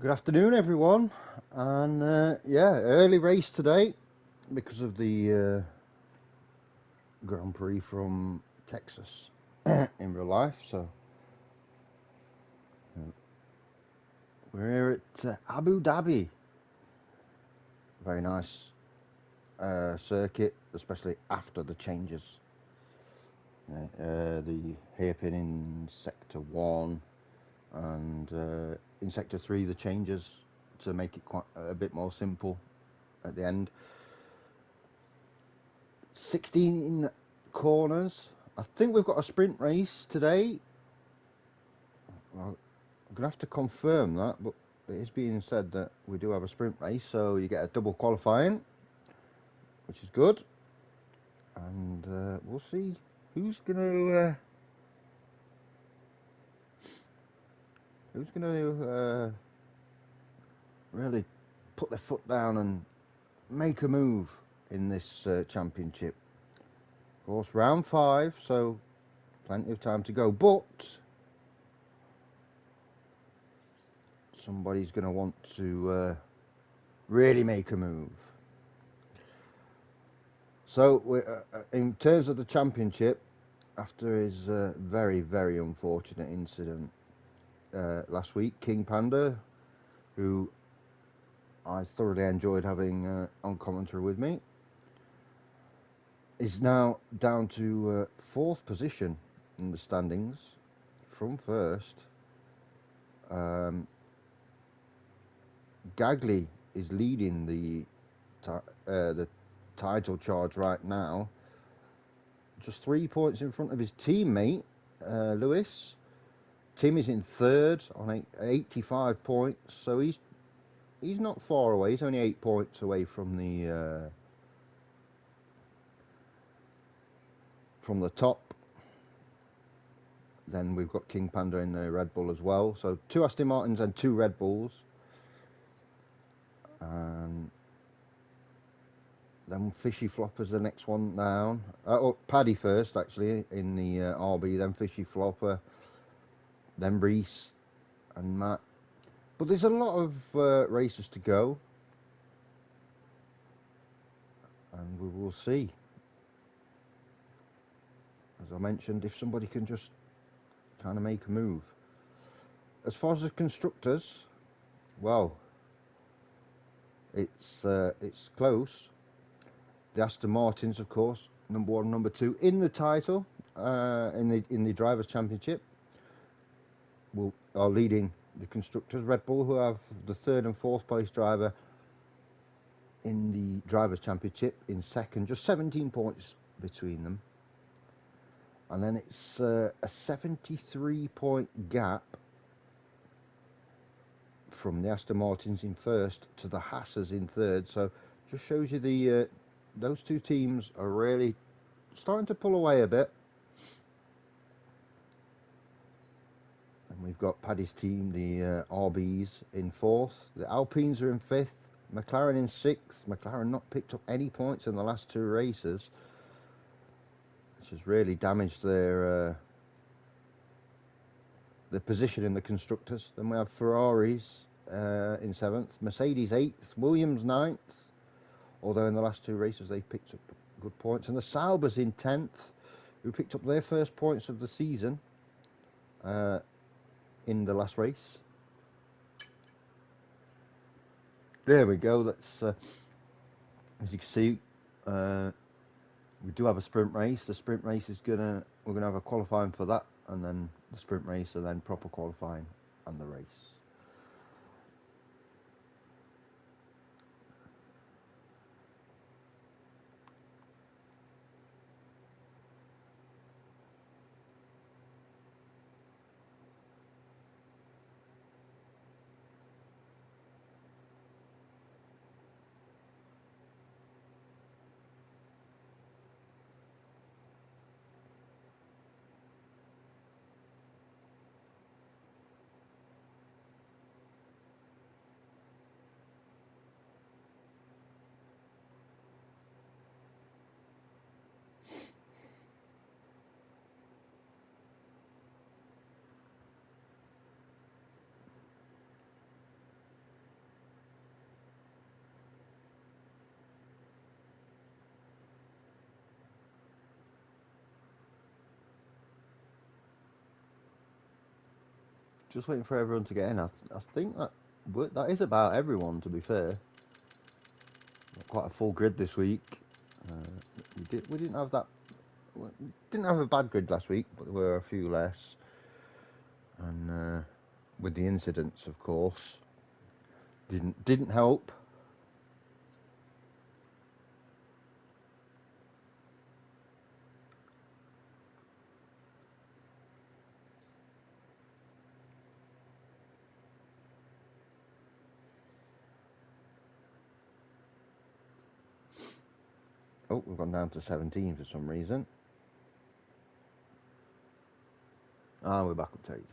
Good afternoon, everyone, and yeah, early race today because of the Grand Prix from Texas in real life. So we're here at Abu Dhabi. Very nice circuit, especially after the changes. The hairpin in Sector 1 and in Sector 3 the changes to make it quite a bit more simple at the end. 16 corners. I think we've got a sprint race today. Well, I'm gonna have to confirm that, but it is being said that we do have a sprint race, so you get a double qualifying, which is good. And we'll see who's gonna really put their foot down and make a move in this championship. Of course, round 5, so plenty of time to go, but somebody's going to want to really make a move. So in terms of the championship, after his very, very unfortunate incident last week, King Panda, who I thoroughly enjoyed having on commentary with me, is now down to 4th position in the standings from 1st. Gagli is leading the title charge right now, just 3 points in front of his teammate Lewis. Tim is in 3rd on 85 points, so he's not far away. He's only 8 points away from the top. Then we've got King Panda in the Red Bull as well, so 2 Aston Martins and 2 Red Bulls. And then Fishy Flopper's the next one down. Paddy first, actually, in the RB, then Fishy Flopper, then Reese and Matt. But there's a lot of races to go, and we will see. As I mentioned, if somebody can just kind of make a move. As far as the constructors, well, it's close. The Aston Martins, of course, number 1, number 2 in the title, in the Drivers' Championship, are leading the constructors. Red Bull, who have the 3rd and 4th place driver in the Drivers' Championship, in 2nd, just 17 points between them. And then it's a 73-point gap from the Aston Martins in 1st to the Haasers in 3rd. So just shows you those two teams are really starting to pull away a bit. And we've got Paddy's team, the RBs, in 4th. The Alpines are in 5th. McLaren in 6th. McLaren not picked up any points in the last 2 races, which has really damaged their position in the constructors. Then we have Ferraris in 7th. Mercedes 8th. Williams 9th. Although in the last 2 races they picked up good points. And the Saubers in 10th, who picked up their first points of the season in the last race. There we go. That's as you can see, we do have a sprint race. The sprint race is we're gonna have a qualifying for that, and then the sprint race, and then proper qualifying and the race. just waiting for everyone to get in. I think that is about everyone, to be fair. Quite a full grid this week. We didn't have that. We didn't have a bad grid last week, but there were a few less. And with the incidents, of course, didn't help. Oh, we've gone down to 17 for some reason. We're back up to 18.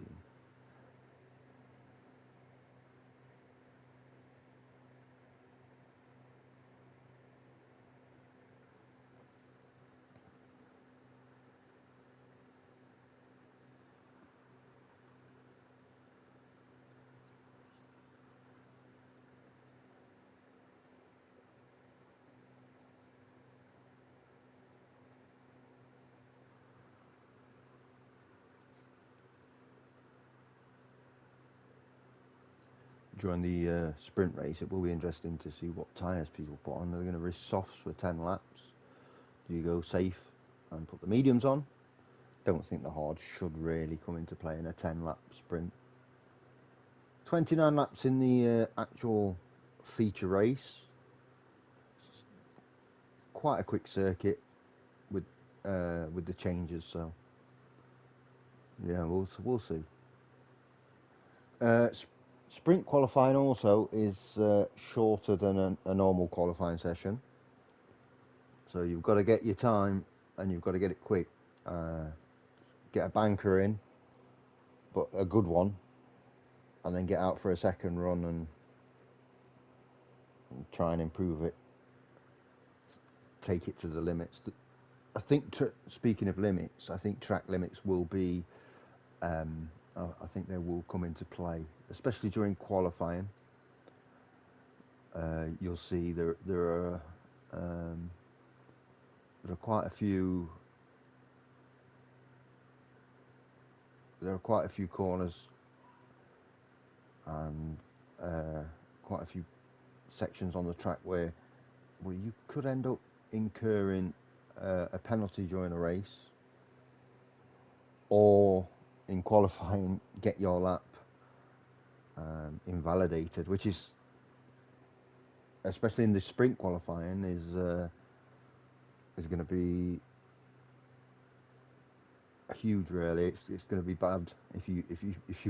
During the sprint race, it will be interesting to see what tyres people put on. They're going to risk softs for 10 laps. Do you go safe and put the mediums on? Don't think the hards should really come into play in a 10-lap sprint. 29 laps in the actual feature race. Quite a quick circuit with the changes, so yeah, we'll see. Sprint qualifying also is shorter than a normal qualifying session, so you've got to get your time and you've got to get it quick. Get a banker in, but a good one, and then get out for a second run and try and improve it. Take it to the limits. I think, speaking of limits, I think track limits will be, I think they will come into play, especially during qualifying. You'll see there are quite a few. There are quite a few corners and quite a few sections on the track where you could end up incurring a penalty during a race, or in qualifying get your lap invalidated, which is, especially in the sprint qualifying, is going to be huge. Really, it's going to be bad if you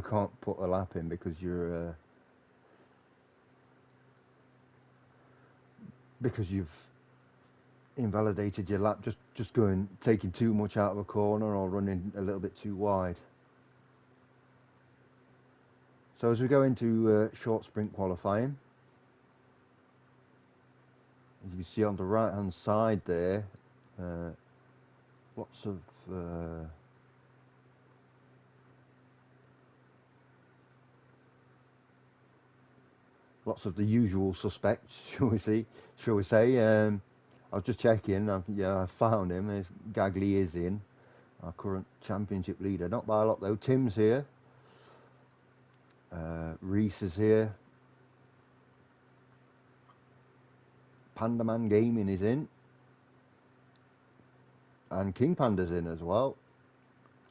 can't put a lap in because you've invalidated your lap just taking too much out of a corner or running a little bit too wide. So as we go into short sprint qualifying, as you can see on the right hand side there, lots of the usual suspects, shall we say? I was just checking. I found him. Gagli is in, our current championship leader. Not by a lot though. Tim's here. Reese is here. Pandaman Gaming is in. And King Panda's in as well.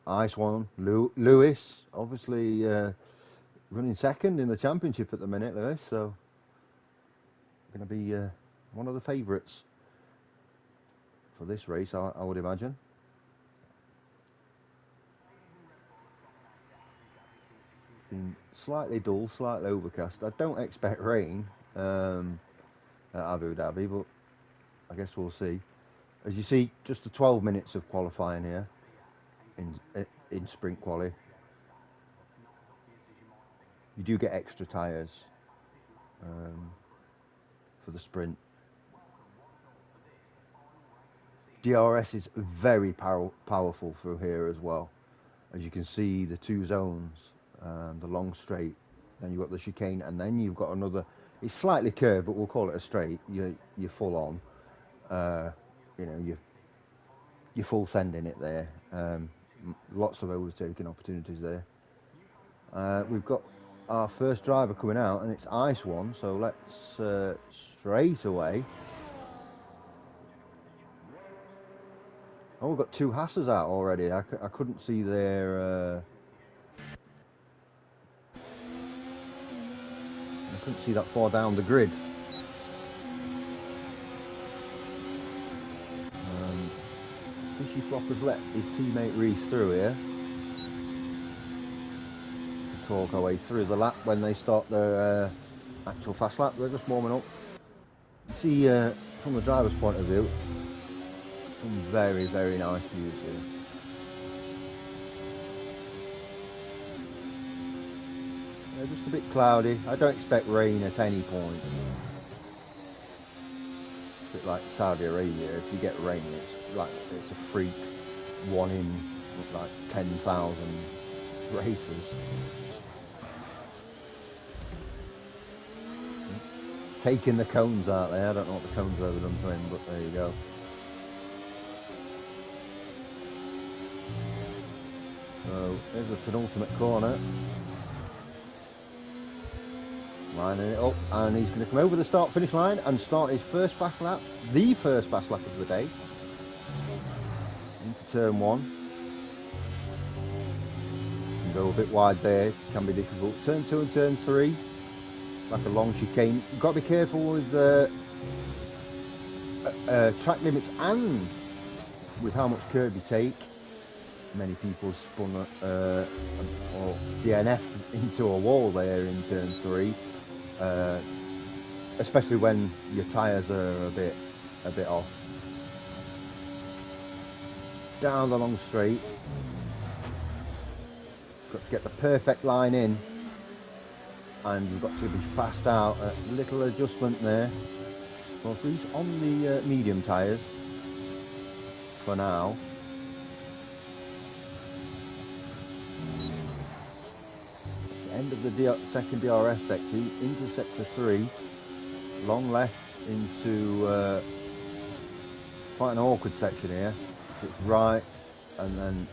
Ice One. Lewis, obviously running second in the championship at the minute, Lewis. So, going to be one of the favourites for this race, I would imagine. Been slightly dull, slightly overcast. I don't expect rain at Abu Dhabi, but I guess we'll see. As you see, just the 12 minutes of qualifying here in sprint quali. You do get extra tyres for the sprint. DRS is very powerful through here as well. As you can see, the two zones, the long straight, then you've got the chicane, and then you've got another. It's slightly curved, but we'll call it a straight. You're full on. You're full sending it there. Lots of overtaking opportunities there. We've got our first driver coming out, and it's Ice One, so let's straight away. Oh, we've got 2 Hassers out already. I couldn't see their... I couldn't see that far down the grid. Fishy Flop has let his teammate Reese through here. To talk our way through the lap when they start their actual fast lap. They're just warming up. You see, from the driver's point of view, some very, very nice views here. They're just a bit cloudy. I don't expect rain at any point. A bit like Saudi Arabia. If you get rain, it's a freak, 1 in like 10,000 races. Taking the cones out there. I don't know what the cones have ever done to him, but there you go. So there's the penultimate corner. Lining it up, and he's going to come over the start-finish line and start his first fast lap, the first fast lap of the day, into turn 1. Can go a bit wide there, can be difficult. Turn 2 and turn 3, like a long chicane. You've got to be careful with track limits and with how much curb you take. Many people spun or DNF into a wall there in turn 3. Especially when your tyres are a bit off. Down the long straight. Got to get the perfect line in, and you've got to be fast out. A little adjustment there. Well, he's on the medium tyres for now. End of the second DRS section into sector 3, long left into quite an awkward section here. So it's right and then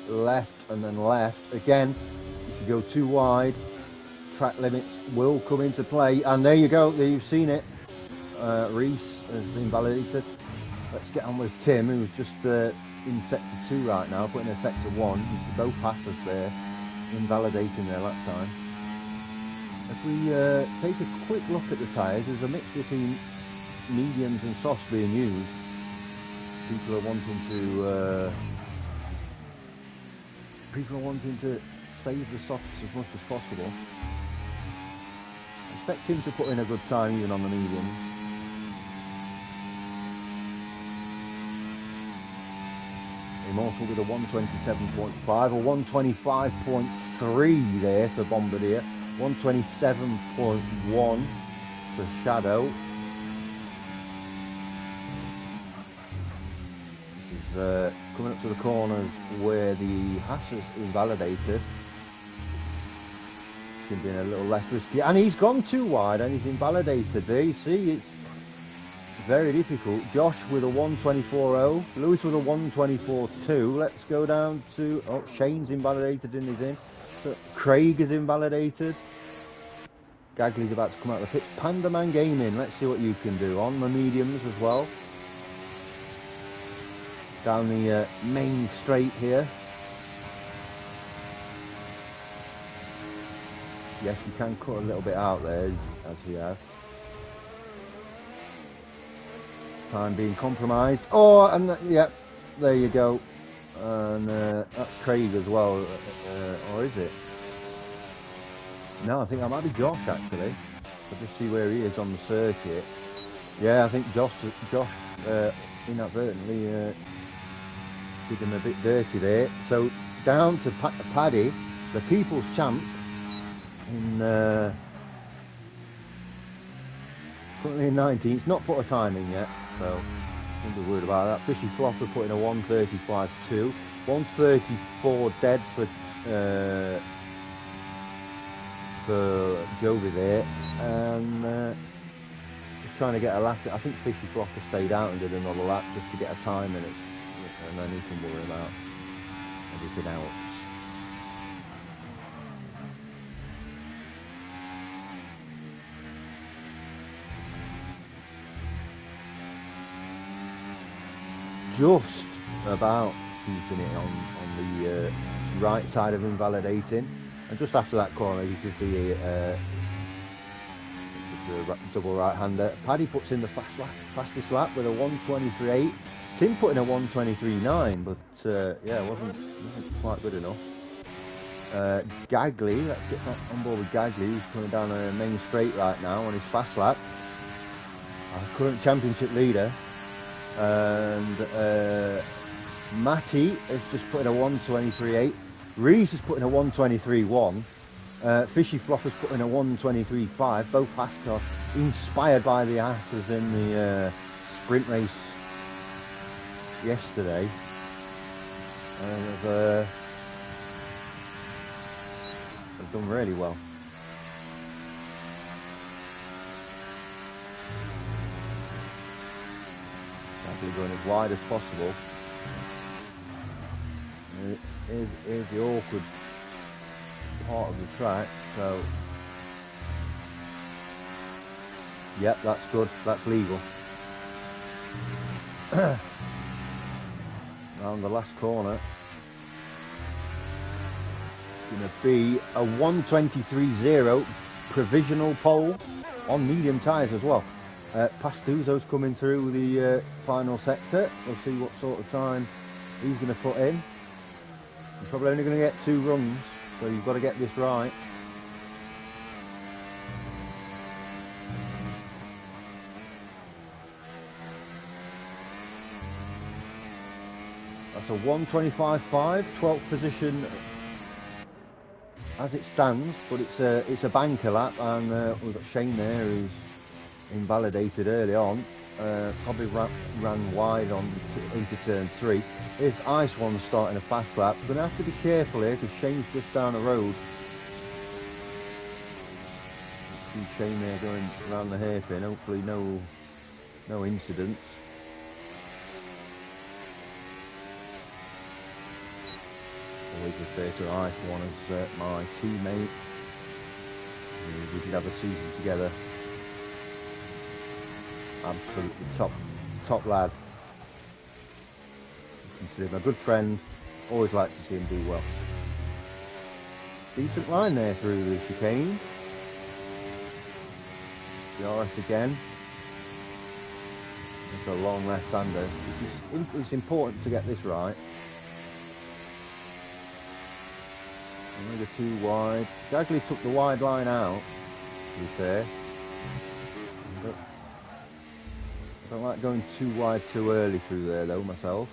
left and then left again. If you go too wide, track limits will come into play, and there you go, there you've seen it. Reese has invalidated. Let's get on with Tim, who's just in sector 2 right now, putting in sector 1. You see both passes there invalidating their lap time. If we take a quick look at the tyres, there's a mix between mediums and softs being used. People are wanting to save the softs as much as possible. I expect him to put in a good time even on the mediums. Immortal with a 127.5 or 125.3 there for Bombardier, 127.1 for Shadow. This is coming up to the corners where the Haas is invalidated. Can be in a little less risky, and he's gone too wide and he's invalidated. There you see, it's very difficult. Josh with a 124.0, Lewis with a 124.2. Let's go down to, oh, Shane's invalidated and he's in. So Craig is invalidated. Gagley's about to come out of the pit. Panda Man Gaming, let's see what you can do on the mediums as well. Down the main straight here. Yes, you can cut a little bit out there, as we have. Time being compromised. Oh, and yeah, there you go. And that's Craig as well, or is it? No, I think that might be Josh actually. I'll just see where he is on the circuit. Yeah, I think Josh inadvertently did him a bit dirty there. So down to Paddy, the people's champ, in currently in 19th. Not put a time in yet, so don't be worried about that. Fishy Flopper putting a 135.2, 134 dead for Jovi there, and just trying to get a lap. I think Fishy Flopper stayed out and did another lap just to get a time in it, and then he can worry about everything else. just about keeping it on the right side of invalidating, and just after that corner you can see it's a double right-hander. Paddy puts in the fastest lap with a 1:23.8. Tim put in a 1:23.9, but yeah, wasn't quite good enough. Gagley, let's get back on board with Gagley, who's coming down a main straight right now on his fast lap. Our current championship leader. And Matty has just put in a 1:23.8. Reese has put in a 1:23.1. Fishy Flop has put in a 1:23.5. Both fast cars, inspired by the asses in the sprint race yesterday. And have done really well. Going as wide as possible. Here's the awkward part of the track, so yep, that's good, that's legal. Around the last corner, it's going to be a 1:23.0 provisional pole on medium tyres as well. Pastuzo's coming through the final sector. We'll see what sort of time he's going to put in. He's probably only going to get 2 runs, so you've got to get this right. That's a 1:25.5, 12th position as it stands, but it's a banker lap, and we've got Shane there who's invalidated early on, probably ran wide into turn 3. Here's Ice One starting a fast lap. We're going to have to be careful here because Shane's just down the road. See Shane there going around the hairpin, hopefully no incidents. Always refer to Ice One as my teammate. We did have a season together. Absolutely top lad. Consider him a good friend. Always like to see him do well. Decent line there through the chicane. DRS again. It's a long left-hander. It's important to get this right. Only 2 wide. Gagley took the wide line out, to be fair. But I don't like going too wide too early through there though myself.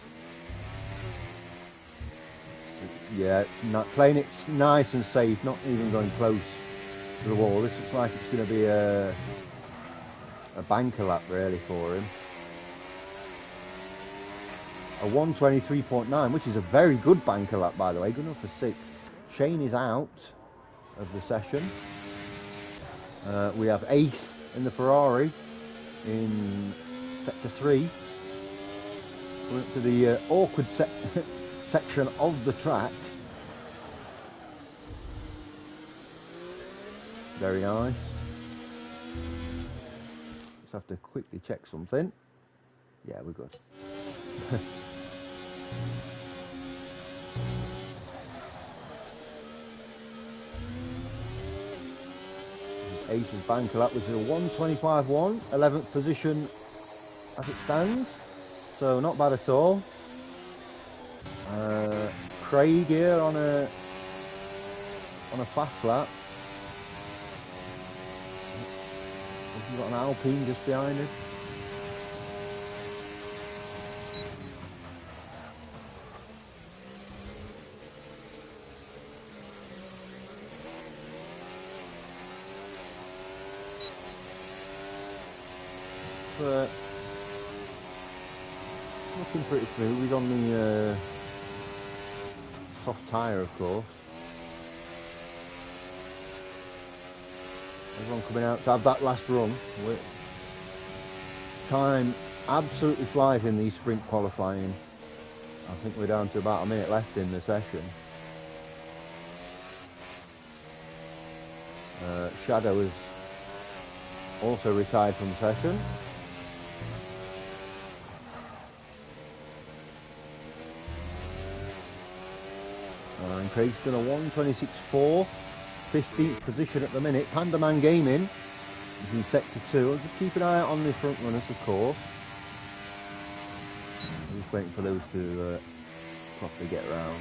Yeah, playing it nice and safe, not even going close to the wall. This looks like it's going to be a banker lap really for him. A 1:23.9, which is a very good banker lap by the way, good enough for 6th. Shane is out of the session. We have Ace in the Ferrari in sector 3. We're up to the awkward section of the track. Very nice. Just have to quickly check something. Yeah, we're good. Ace's banker lap was a 1:25.1, 11th position as it stands, so not bad at all. Craig here on a fast lap. We've got an Alpine just behind us. Looking pretty smooth. He's on the soft tyre, of course. Everyone coming out to have that last run. Time absolutely flies in these sprint qualifying. I think we're down to about a minute left in the session. Shadow is also retired from the session. And Craig's done a 1:26.4, 15th position at the minute. Pandaman Gaming is in sector 2. I'll just keep an eye out on the front runners, of course. I'm just waiting for those to properly get around.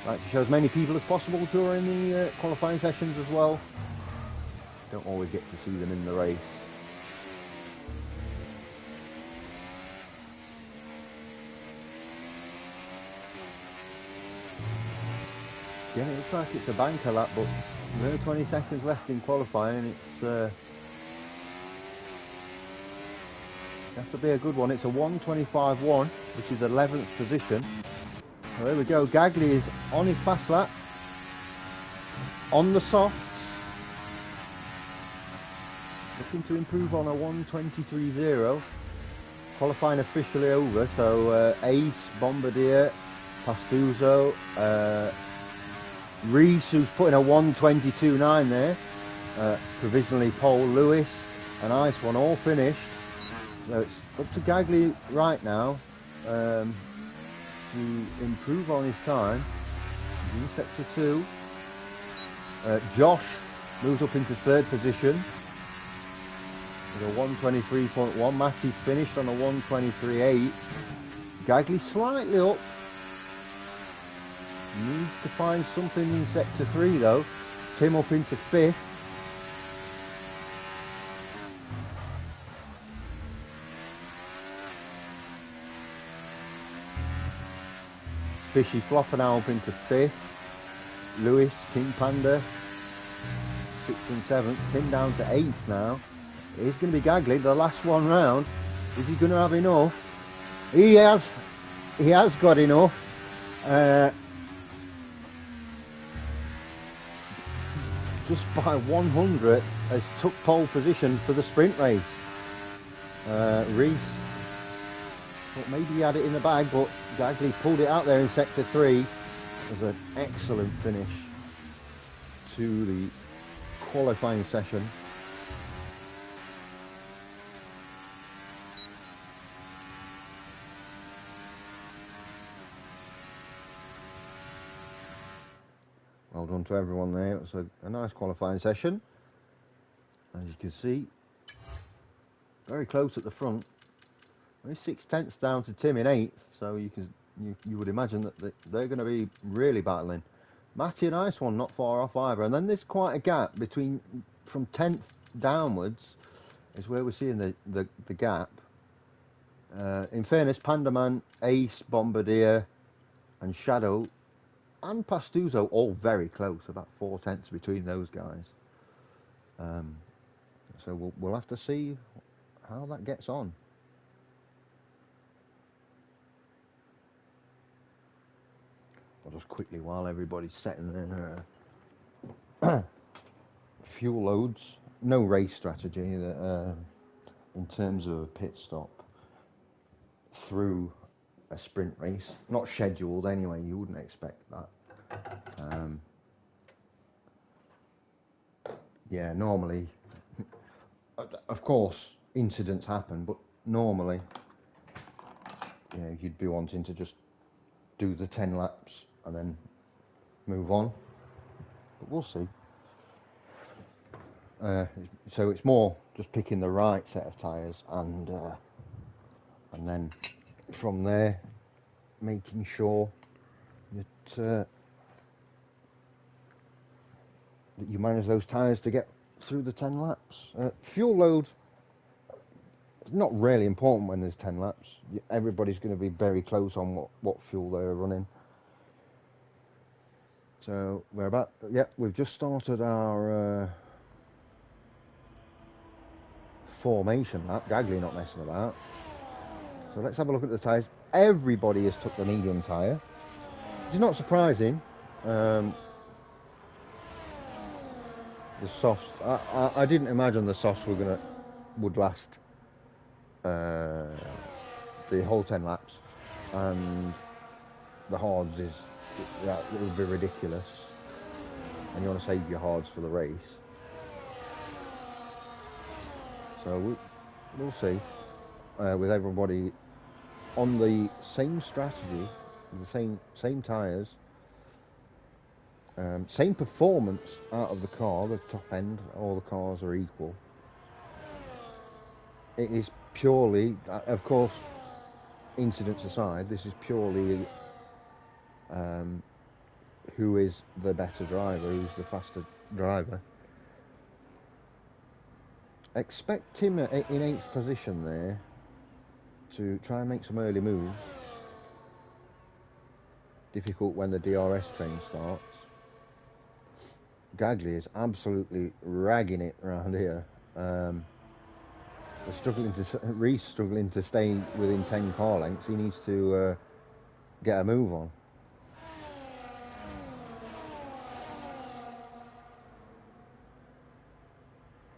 Like to show as many people as possible during the qualifying sessions as well. Don't always get to see them in the race. Yeah, it looks like it's a banker lap, but with only 20 seconds left in qualifying, it's has to be a good one. It's a 1:25.1, which is 11th position. So there we go. Gagley is on his fast lap, on the softs, looking to improve on a 1:23.0. Qualifying officially over, so Ace, Bombardier, Pastuzo, Reese, who's putting a 1:22.9 there, provisionally Paul, Lewis and Ice One all finished. So it's up to Gagley right now to improve on his time. He's in sector 2. Josh moves up into 3rd position with a 1:23.1. Matty finished on a 1:23.8. Gagley slightly up. Needs to find something in sector 3 though. Tim up into 5th. Fishy Flopper now up into 5th. Lewis, King Panda, 6th and 7th. Tim down to 8th now. It is going to be Gagley, the last one round. Is he going to have enough? He has got enough. Just by 100 has took pole position for the sprint race. Reese thought maybe he had it in the bag, but Gagley pulled it out there in sector 3. It was an excellent finish to the qualifying session. Well done to everyone there. It was a nice qualifying session. As you can see, very close at the front. Only 6/10 down to Tim in 8th, so you would imagine that they're going to be really battling. Matty and Ice One not far off either, and then there's quite a gap between from 10th downwards is where we're seeing the gap. In fairness, Pandaman, Ace, Bombardier, and Shadow and Pastuzo all very close, about 4/10 between those guys. So we'll have to see how that gets on. I'll just quickly, while everybody's setting their fuel loads, no race strategy in terms of a pit stop through a sprint race, not scheduled anyway. You wouldn't expect that. Yeah, normally, of course, incidents happen, but normally, you'd be wanting to just do the 10 laps and then move on, but we'll see. So it's more just picking the right set of tyres and then from there making sure that you manage those tyres to get through the 10 laps. Fuel load is not really important when there's 10 laps. Everybody's going to be very close on what fuel they're running. So we're about, we've just started our formation lap. Gagley not messing about. So let's have a look at the tyres. Everybody has took the medium tyre, which is not surprising. The softs, I didn't imagine the softs would last the whole 10 laps, and the hards it would be ridiculous, and you want to save your hards for the race. So we'll see with everybody on the same strategy, the same tyres, same performance out of the car, the top end, all the cars are equal. It is purely, of course, incidents aside, this is purely who is the better driver, who's the faster driver. Expect Tim in 8th position there to try and make some early moves. Difficult when the DRS train starts. Gagli is absolutely ragging it around here. Reese struggling to stay within 10 car lengths. He needs to get a move on.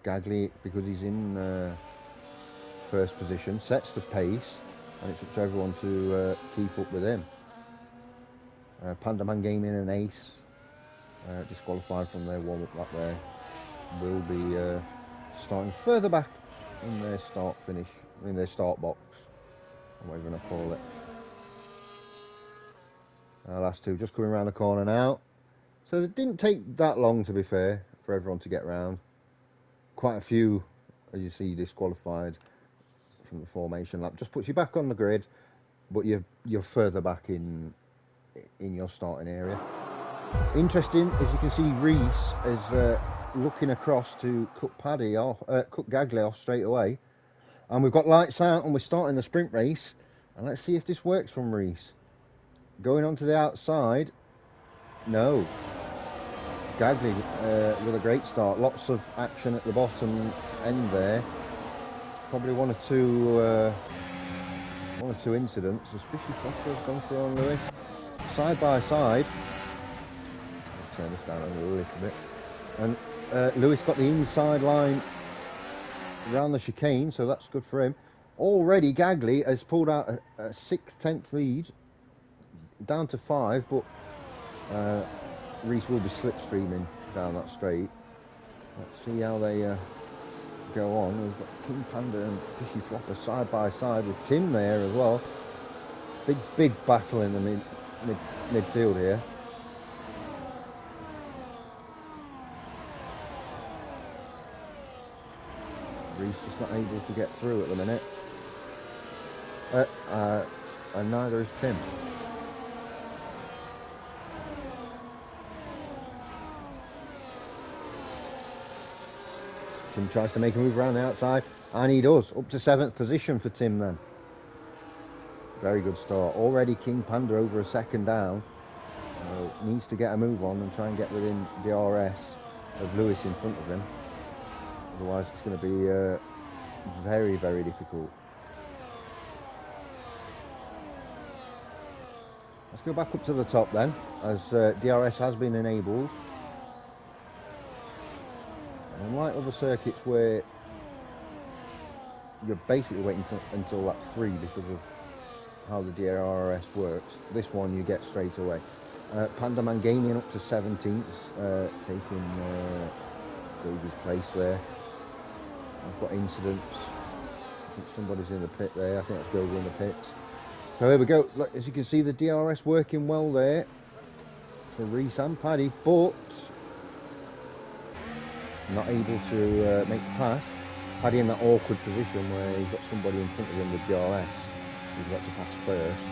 Gagli, because he's in first position, sets the pace, and it's up to everyone to keep up with him. Pandaman Gaming and Ace, disqualified from their warm-up lap there, will be starting further back in their start box, or whatever you want to call it. Last two just coming around the corner now. So it didn't take that long, to be fair, for everyone to get round. Quite a few, as you see, disqualified from the formation lap. Just puts you back on the grid, but you're further back in your starting area. Interesting, as you can see, Reese is looking across to cut Gagli off straight away. And we've got lights out and we're starting the sprint race. And let's see if this works from Reese. Going on to the outside. No. Gagli with a great start. Lots of action at the bottom end there. Probably one or two incidents. Suspicious has gone through on Lewis. Side by side. Let's turn this down a little bit. And Lewis got the inside line around the chicane, so that's good for him. Already Gagli has pulled out a 6th, 10th lead, down to 5, but Reese will be slipstreaming down that straight. Let's see how they go on. We've got King Panda and Fishy Flopper side by side with Tim there as well. Big battle in the midfield here. Reese just not able to get through at the minute. And neither is Tim. Tim tries to make a move around the outside, and he does. Up to 7th position for Tim then. Very good start. Already King Panda over a second down. Needs to get a move on and try and get within DRS of Lewis in front of him. Otherwise it's going to be very, very difficult. Let's go back up to the top then, as DRS has been enabled. And unlike other circuits where you're basically waiting until lap 3 because of how the DRS works, this one you get straight away. Pandaman Gaming up to 17th, taking Davy's place there. I've got incidents. I think somebody's in the pit there. I think that's Gogo in the pits. So here we go. Look, as you can see, the DRS working well there for Reese and Paddy, but not able to make the pass. Paddy in that awkward position where he's got somebody in front of him with DRS. He's got to pass first.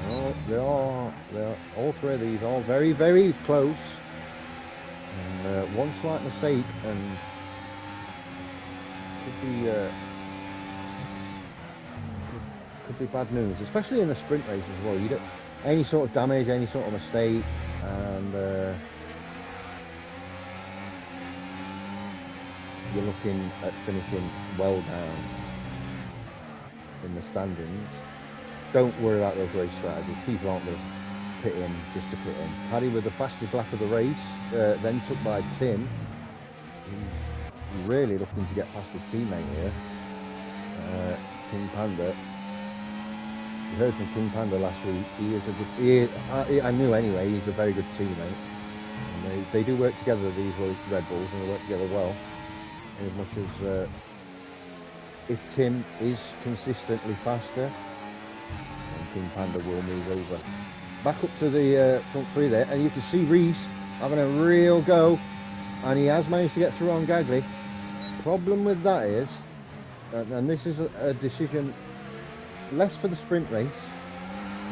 Oh, they are all three of these are very, very close. And one slight mistake and could be bad news, especially in a sprint race as well. You don't any sort of damage, any sort of mistake, and you're looking at finishing well down in the standings. Don't worry about those race strategies. People aren't going to pit in just to pit in. Paddy with the fastest lap of the race, then took by Tim. He's really looking to get past his teammate here, King Panda. We heard from King Panda last week. He is a good. I knew anyway. He's a very good teammate. And they do work together. These Red Bulls, and they work together well. As much as if Tim is consistently faster, then King Panda will move over. Back up to the front three there, and you can see Reese having a real go, and he has managed to get through on Gagley. Problem with that is, and this is a decision less for the sprint race,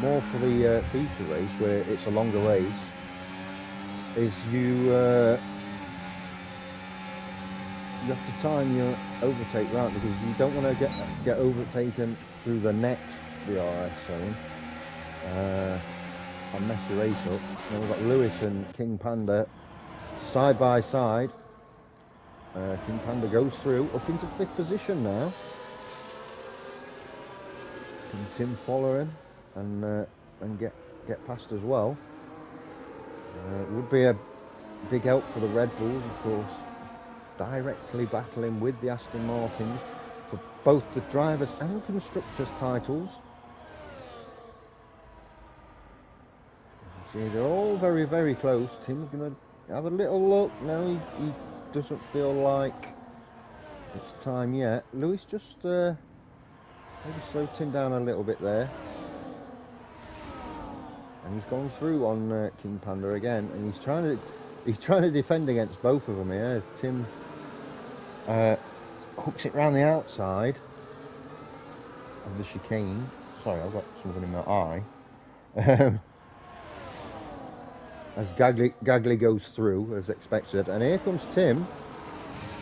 more for the feature race where it's a longer race, is you have to time your overtake right, because you don't want to get overtaken through the next DRS zone and mess your race up. And we've got Lewis and King Panda side by side. King Panda goes through up into 5th position now. Can Tim follow him and get past as well? It would be a big help for the Red Bulls, of course, directly battling with the Aston Martins for both the drivers and constructors titles. See, they're all very, very close. Tim's going to have a little look. No, he doesn't feel like it's time yet. Lewis just maybe slowed Tim down a little bit there. And he's gone through on King Panda again, and he's trying to defend against both of them here. As Tim hooks it round the outside of the chicane. Sorry, I've got something in my eye. As Gagley goes through as expected, and here comes Tim,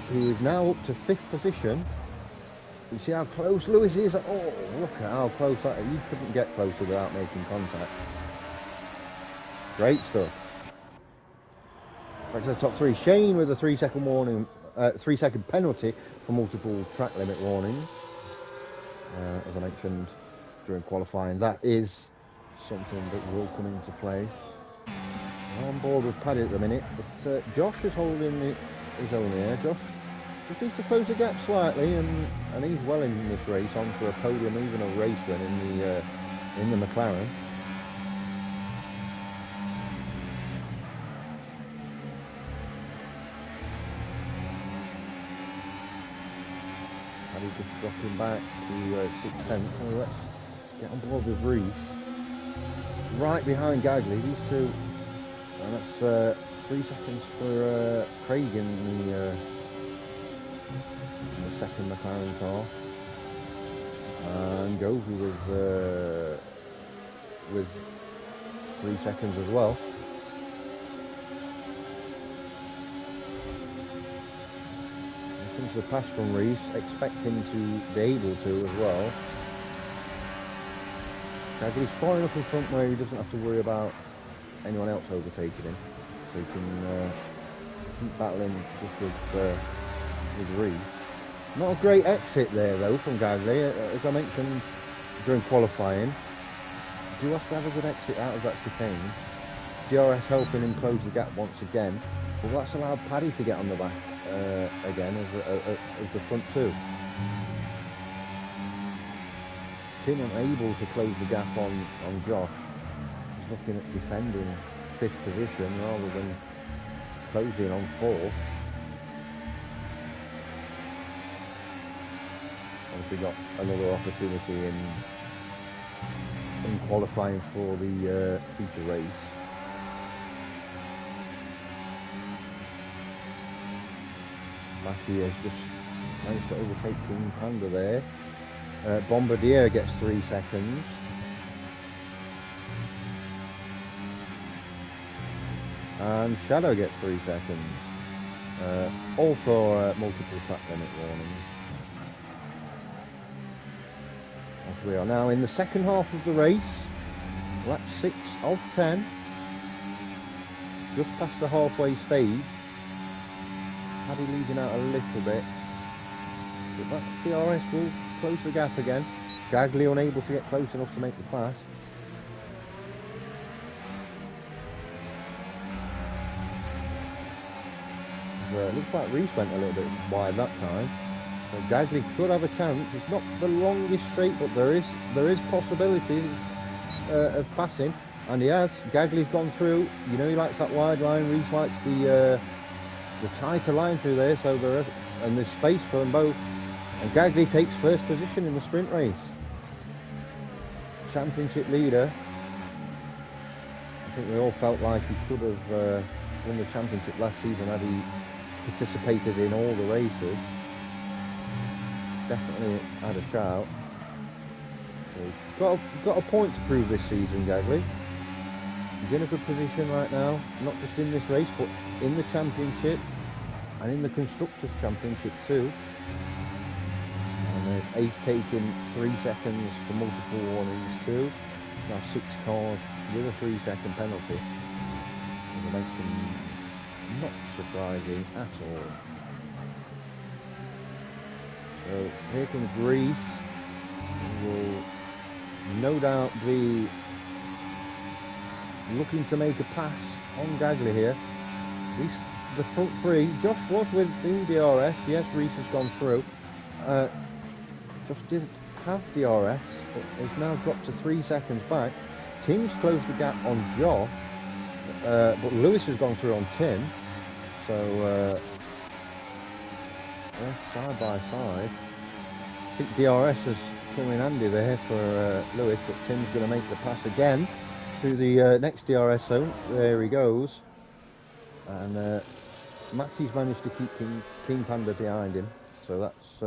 who is now up to 5th position. You see how close Lewis is? Oh, look at how close that is. You couldn't get closer without making contact. Great stuff. Back to the top three. Shane with a 3-second warning, 3-second penalty for multiple track limit warnings. As I mentioned during qualifying, that is something that will come into play. I'm on board with Paddy at the minute, but Josh is holding his own here. Josh just needs to close the gap slightly, and he's well in this race, on for a podium, even a race win in the McLaren. Paddy just dropping back to 6/10. So let's get on board with Reese. Right behind Gagley, these two, and that's 3 seconds for Craig in the second McLaren car, and Govey with 3 seconds as well. Here comes the pass from Reese, expect him to be able to as well. Gagley's far enough in front where he doesn't have to worry about anyone else overtaking him, so he can keep battling just with Reese. Not a great exit there though from Gagley, as I mentioned during qualifying. You do have to have a good exit out of that chicane. DRS helping him close the gap once again, but that's allowed Paddy to get on the back again as the front two. Tim unable to close the gap on Josh. He's looking at defending 5th position rather than closing on 4th. Obviously got another opportunity in qualifying for the feature race. Matty has just managed to overtake King Panda there. Bombardier gets 3 seconds. And Shadow gets 3 seconds. All for multiple track limit warnings. As we are now in the second half of the race. Lap 6 of 10. Just past the halfway stage. Paddy leading out a little bit. But that DRS will close the gap again. Gagley unable to get close enough to make the pass. Looks like Reese went a little bit wide that time. So Gagley could have a chance. It's not the longest straight, but there is possibilities of passing, and he has. Gagley's gone through. You know he likes that wide line. Reese likes the tighter line through there. So there is, and there's space for them both. And Gagley takes first position in the sprint race. Championship leader. I think we all felt like he could have won the championship last season had he participated in all the races. Definitely had a shout. So got a point to prove this season, Gagley. He's in a good position right now, not just in this race, but in the championship and in the Constructors' Championship too. And there's Ace taking 3 seconds for multiple warnings too. Now 6 cars with a 3-second penalty. As I mentioned, not surprising at all. So here comes Greece. He will no doubt be looking to make a pass on Gagley here. At least the front three. Josh was within DRS. Yes, Reese has gone through. Josh did have DRS, but has now dropped to 3 seconds back. Tim's closed the gap on Josh, but Lewis has gone through on Tim. So they're side by side. I think DRS has come in handy there for Lewis, but Tim's going to make the pass again to the next DRS zone. There he goes. And Matty's managed to keep King Panda behind him, so that's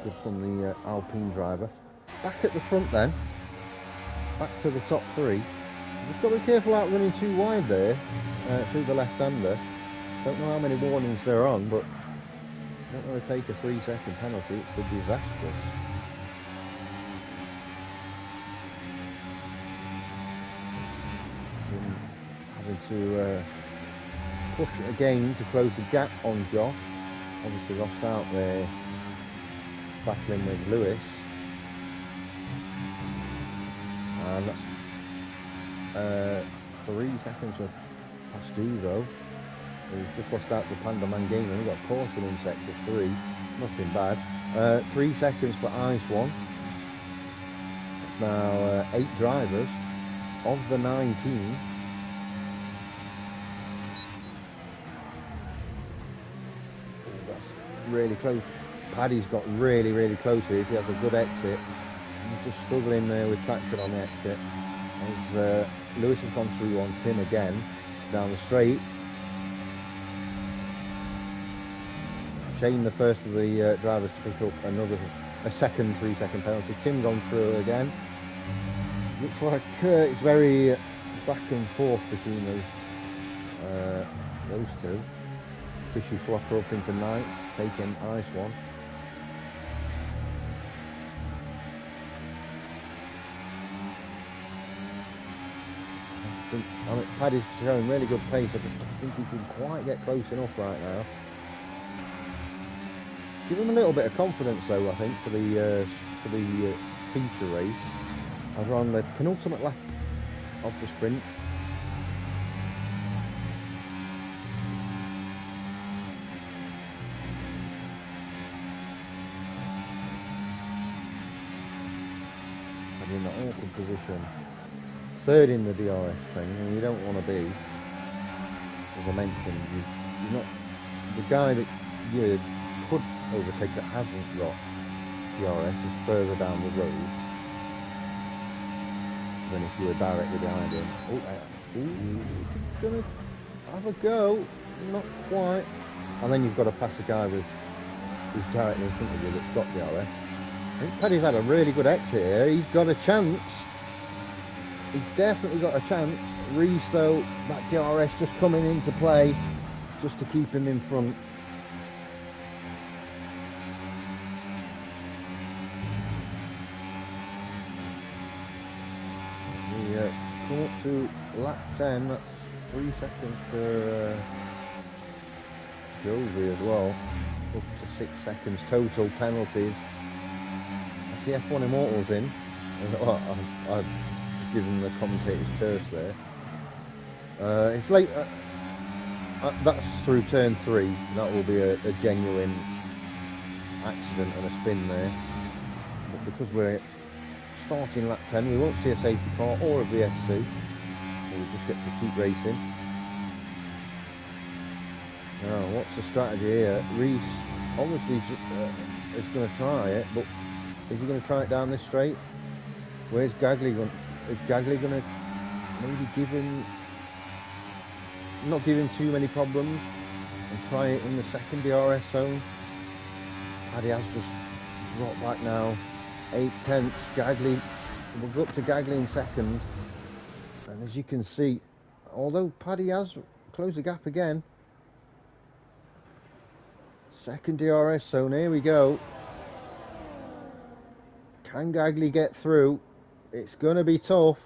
good from the Alpine driver. Back at the front then, back to the top three. Just got to be careful out running too wide there through the left-hander. Don't know how many warnings they're on, but don't want to take a 3-second penalty. It could be disastrous. Having to push again to close the gap on Josh. Obviously lost out there battling with Lewis. And that's 3 seconds of past due though. He's just lost out to Panda Mangina. We've got Caution in sector 3. Nothing bad. 3 seconds for Ice One. It's now 8 drivers of the 19. Really close. Paddy's got really close here. If he has a good exit, he's just struggling there with traction on the exit. As Lewis has gone through on Tim again down the straight. Shane, the first of the drivers to pick up a second 3-second penalty. Tim gone through again. Looks like it's very back and forth between those two. Fishy Flotter up into ninth, taking Ice One. I mean, Paddy's showing really good pace. I just don't think he can quite get close enough right now. Give him a little bit of confidence though, I think, for the feature race. As we're on the penultimate lap of the sprint. In that awkward position, third in the DRS train, and you don't want to be, as I mentioned, you're not the guy that you could overtake that hasn't got DRS is further down the road than if you were directly behind him. He's gonna have a go, not quite, and then you've got to pass a guy who's directly in front of you that's got DRS. I think Paddy's had a really good exit here. He's got a chance. He's definitely got a chance. Reese, though, that DRS just coming into play just to keep him in front. We come up to lap 10. That's 3 seconds for Josie as well. Up to 6 seconds total penalties. The F1 Immortals in. I've just given the commentator's curse there. It's late. That's through turn 3. That will be a genuine accident and a spin there. But because we're starting lap 10, we won't see a safety car or a VSC. So we'll just get to keep racing. Now, what's the strategy here? Reese Obviously, he's going to try it, but is he going to try it down this straight? Where's Gagli going? Is Gagli going to maybe give him, not give him too many problems, and try it in the second DRS zone? Paddy has just dropped back now, 8/10. Gagli, we'll go up to Gagli in second, and as you can see, although Paddy has closed the gap again, second DRS zone, here we go. Can Gagli get through? It's going to be tough.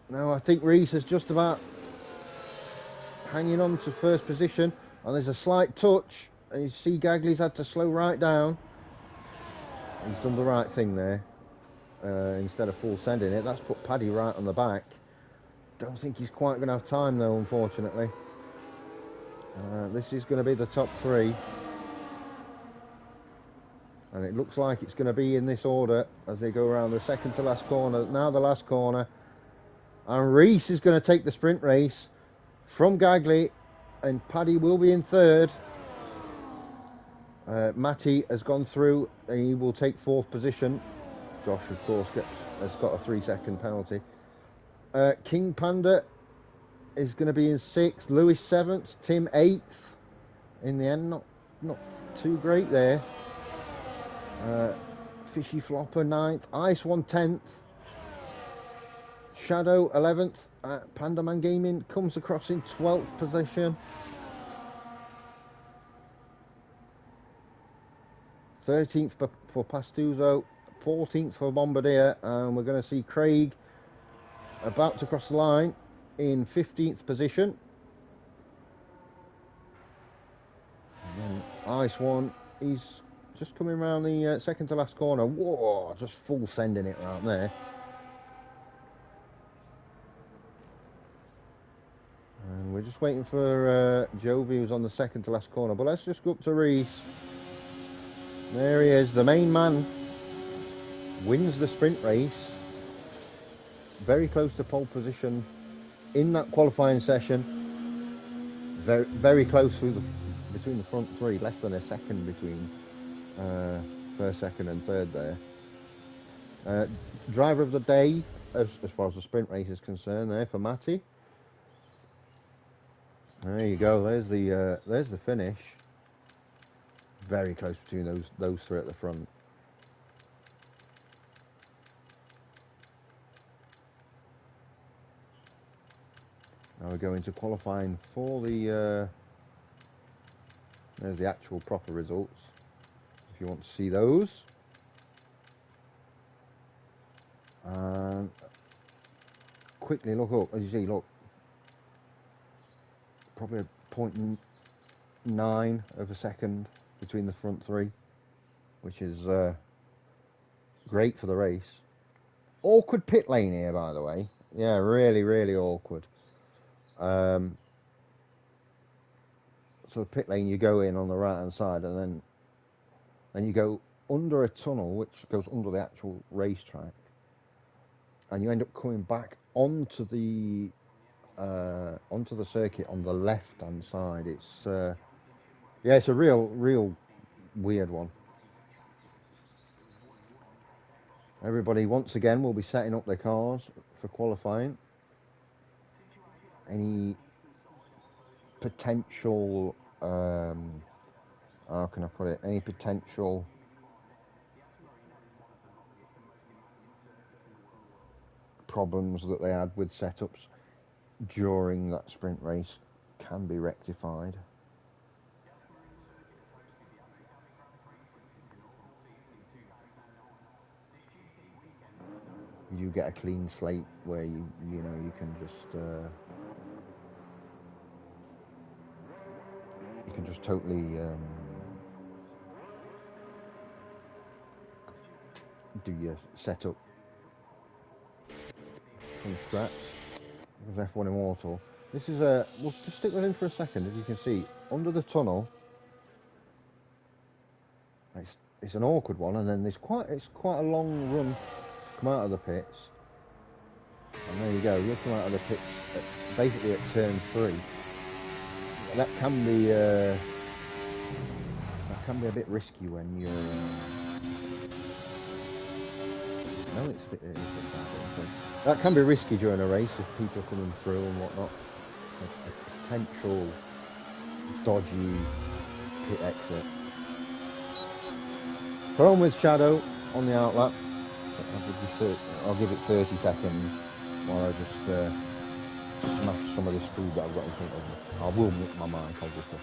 Now I think Reese is just about hanging on to first position, and there's a slight touch, and you see Gagli's had to slow right down. He's done the right thing there. Instead of full sending it, that's put Paddy right on the back. Don't think he's quite going to have time though, unfortunately. This is going to be the top three, and it looks like it's going to be in this order as they go around the second to last corner. Now the last corner, and Reese is going to take the sprint race from Gagli, and Paddy will be in third. Matty has gone through, and he will take fourth position. Josh, of course, has got a 3-second penalty. King Panda is going to be in sixth. Lewis seventh. Tim eighth. In the end, not too great there. Fishy Flopper ninth. Ice 1 10th. Shadow 11th. Pandaman Gaming comes across in 12th position. 13th for Pastuzo. 14th for Bombardier, and we're going to see Craig about to cross the line in 15th position. And then Ice One, he's just coming around the second to last corner. Whoa, just full sending it right there. And we're just waiting for Jovi, who's on the second to last corner. But let's just go up to Reese. There he is, the main man. Wins the sprint race, very close to pole position in that qualifying session. Very, very close between the front three, less than a second between first, second, and third there. Driver of the day, as far as the sprint race is concerned, there for Matty. There you go. There's the finish. Very close between those three at the front. Now we're going to qualifying for the, there's the actual proper results, if you want to see those. And quickly look up, as you see, look, probably a 0.9 of a second between the front three, which is great for the race. Awkward pit lane here, by the way. Yeah, really, really awkward. So the pit lane, you go in on the right hand side, and then you go under a tunnel which goes under the actual racetrack, and you end up coming back onto the circuit on the left hand side. It's yeah, it's a real weird one. Everybody once again will be setting up their cars for qualifying. Any potential, how can I put it, any potential problems that they had with setups during that sprint race can be rectified. You get a clean slate where you can just totally do your setup from scratch. With F1 Immortal. This is we'll just stick with him for a second. As you can see, under the tunnel, it's an awkward one, and then it's quite a long run to come out of the pits. And there you go, you'll come out of the pits basically at turn 3. That can be can be a bit risky when you're... no, it's the side. That can be risky during a race if people are coming through and whatnot. A potential dodgy pit exit. So on with Shadow on the outlap. I'll give it 30 seconds while I just smash some of this food that I've got in front of me. I will mute my mic, obviously.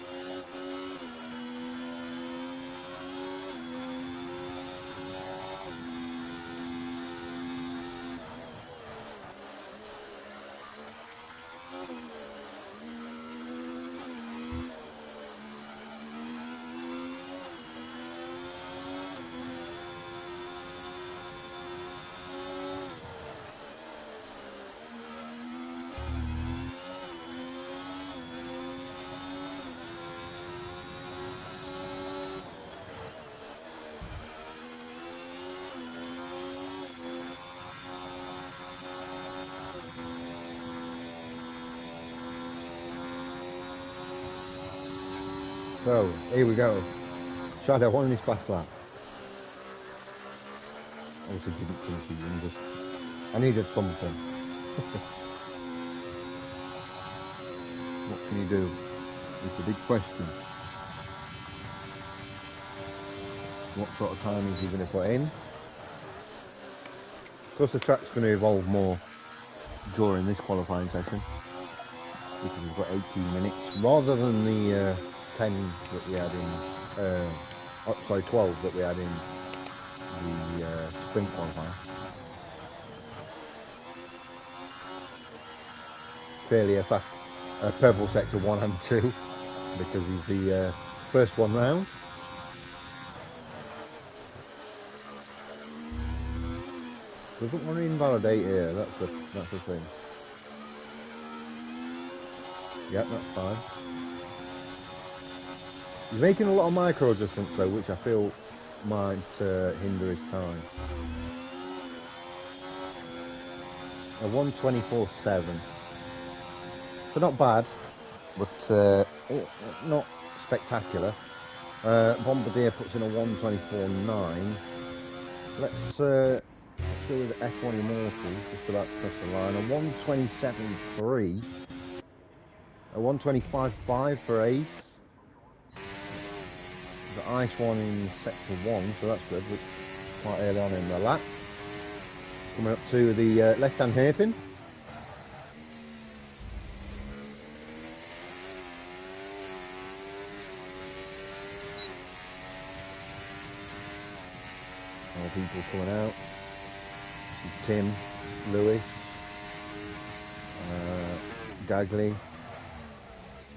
So, here we go. Shadow on his fast lap. Obviously didn't finish even, just... I needed something. What can you do? It's a big question. What sort of time is he going to put in? Of course the track's going to evolve more during this qualifying session, because we've got 18 minutes, rather than the 10 that we had in, sorry, 12 that we had in the sprint qualifying. Clearly a fast purple sector 1 and 2, because he's the first one round. Doesn't want to invalidate here, that's the thing. Yep, that's fine. He's making a lot of micro adjustments though, which I feel might hinder his time. A 1:24.7. So not bad, but not spectacular. Bombardier puts in a 1:24.9. Let's go with F1 Immortal, just about to press the line. A 1:27.3. A 1:25.5 for Ace. The ice one in sector 1, so that's good, but quite early on in the lap. Coming up to the left-hand hairpin. More people coming out. This is Tim, Lewis, Gagley,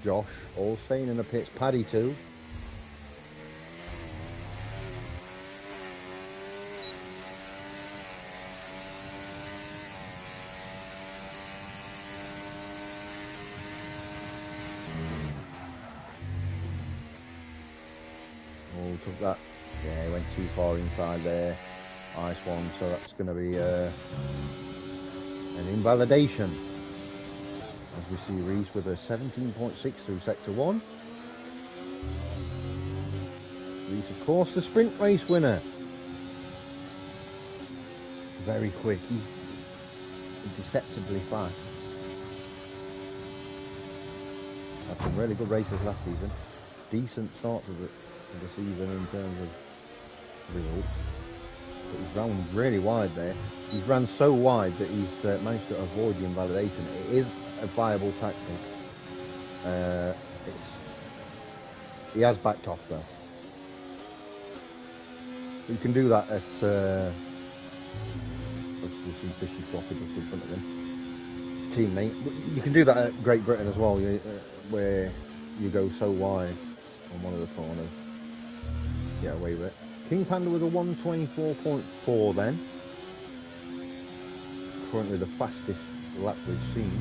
Josh, all staying in the pits. Paddy too. Oh, took that. Yeah, he went too far inside there. Ice one, so that's going to be an invalidation. As we see Reese with a 17.6 through sector 1. Reese, of course, the sprint race winner. Very quick. He's deceptively fast. Had some really good races last season. Decent start to the season in terms of results. But he's ran really wide there. He's ran so wide that he's managed to avoid the invalidation. It is a viable tactic. He has backed off though. You can do that at obviously see Fishy Floppy just in front of him. His teammate. You can do that at Great Britain as well, where you go so wide on one of the corners. Get away with it. King Panda with a 1:24.4 then. Currently the fastest lap we've seen.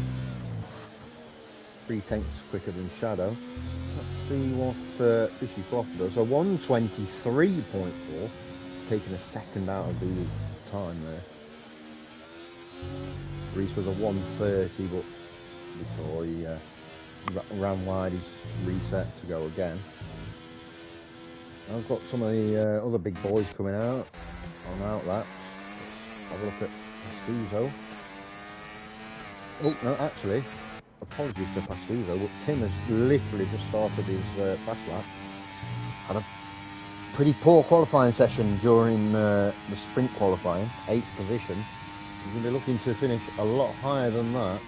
3/10 quicker than Shadow. Let's see what Fishy Flop does. A 1:23.4, taking a second out of the time there. Reese was a 1:30, but before he ran wide, he's reset to go again. I've got some of the other big boys coming out on out laps. Let's have a look at Pastuzo. Oh, no, actually, apologies to Pastuzo, but Tim has literally just started his fast lap. Had a pretty poor qualifying session during the sprint qualifying, 8th position. He's going to be looking to finish a lot higher than that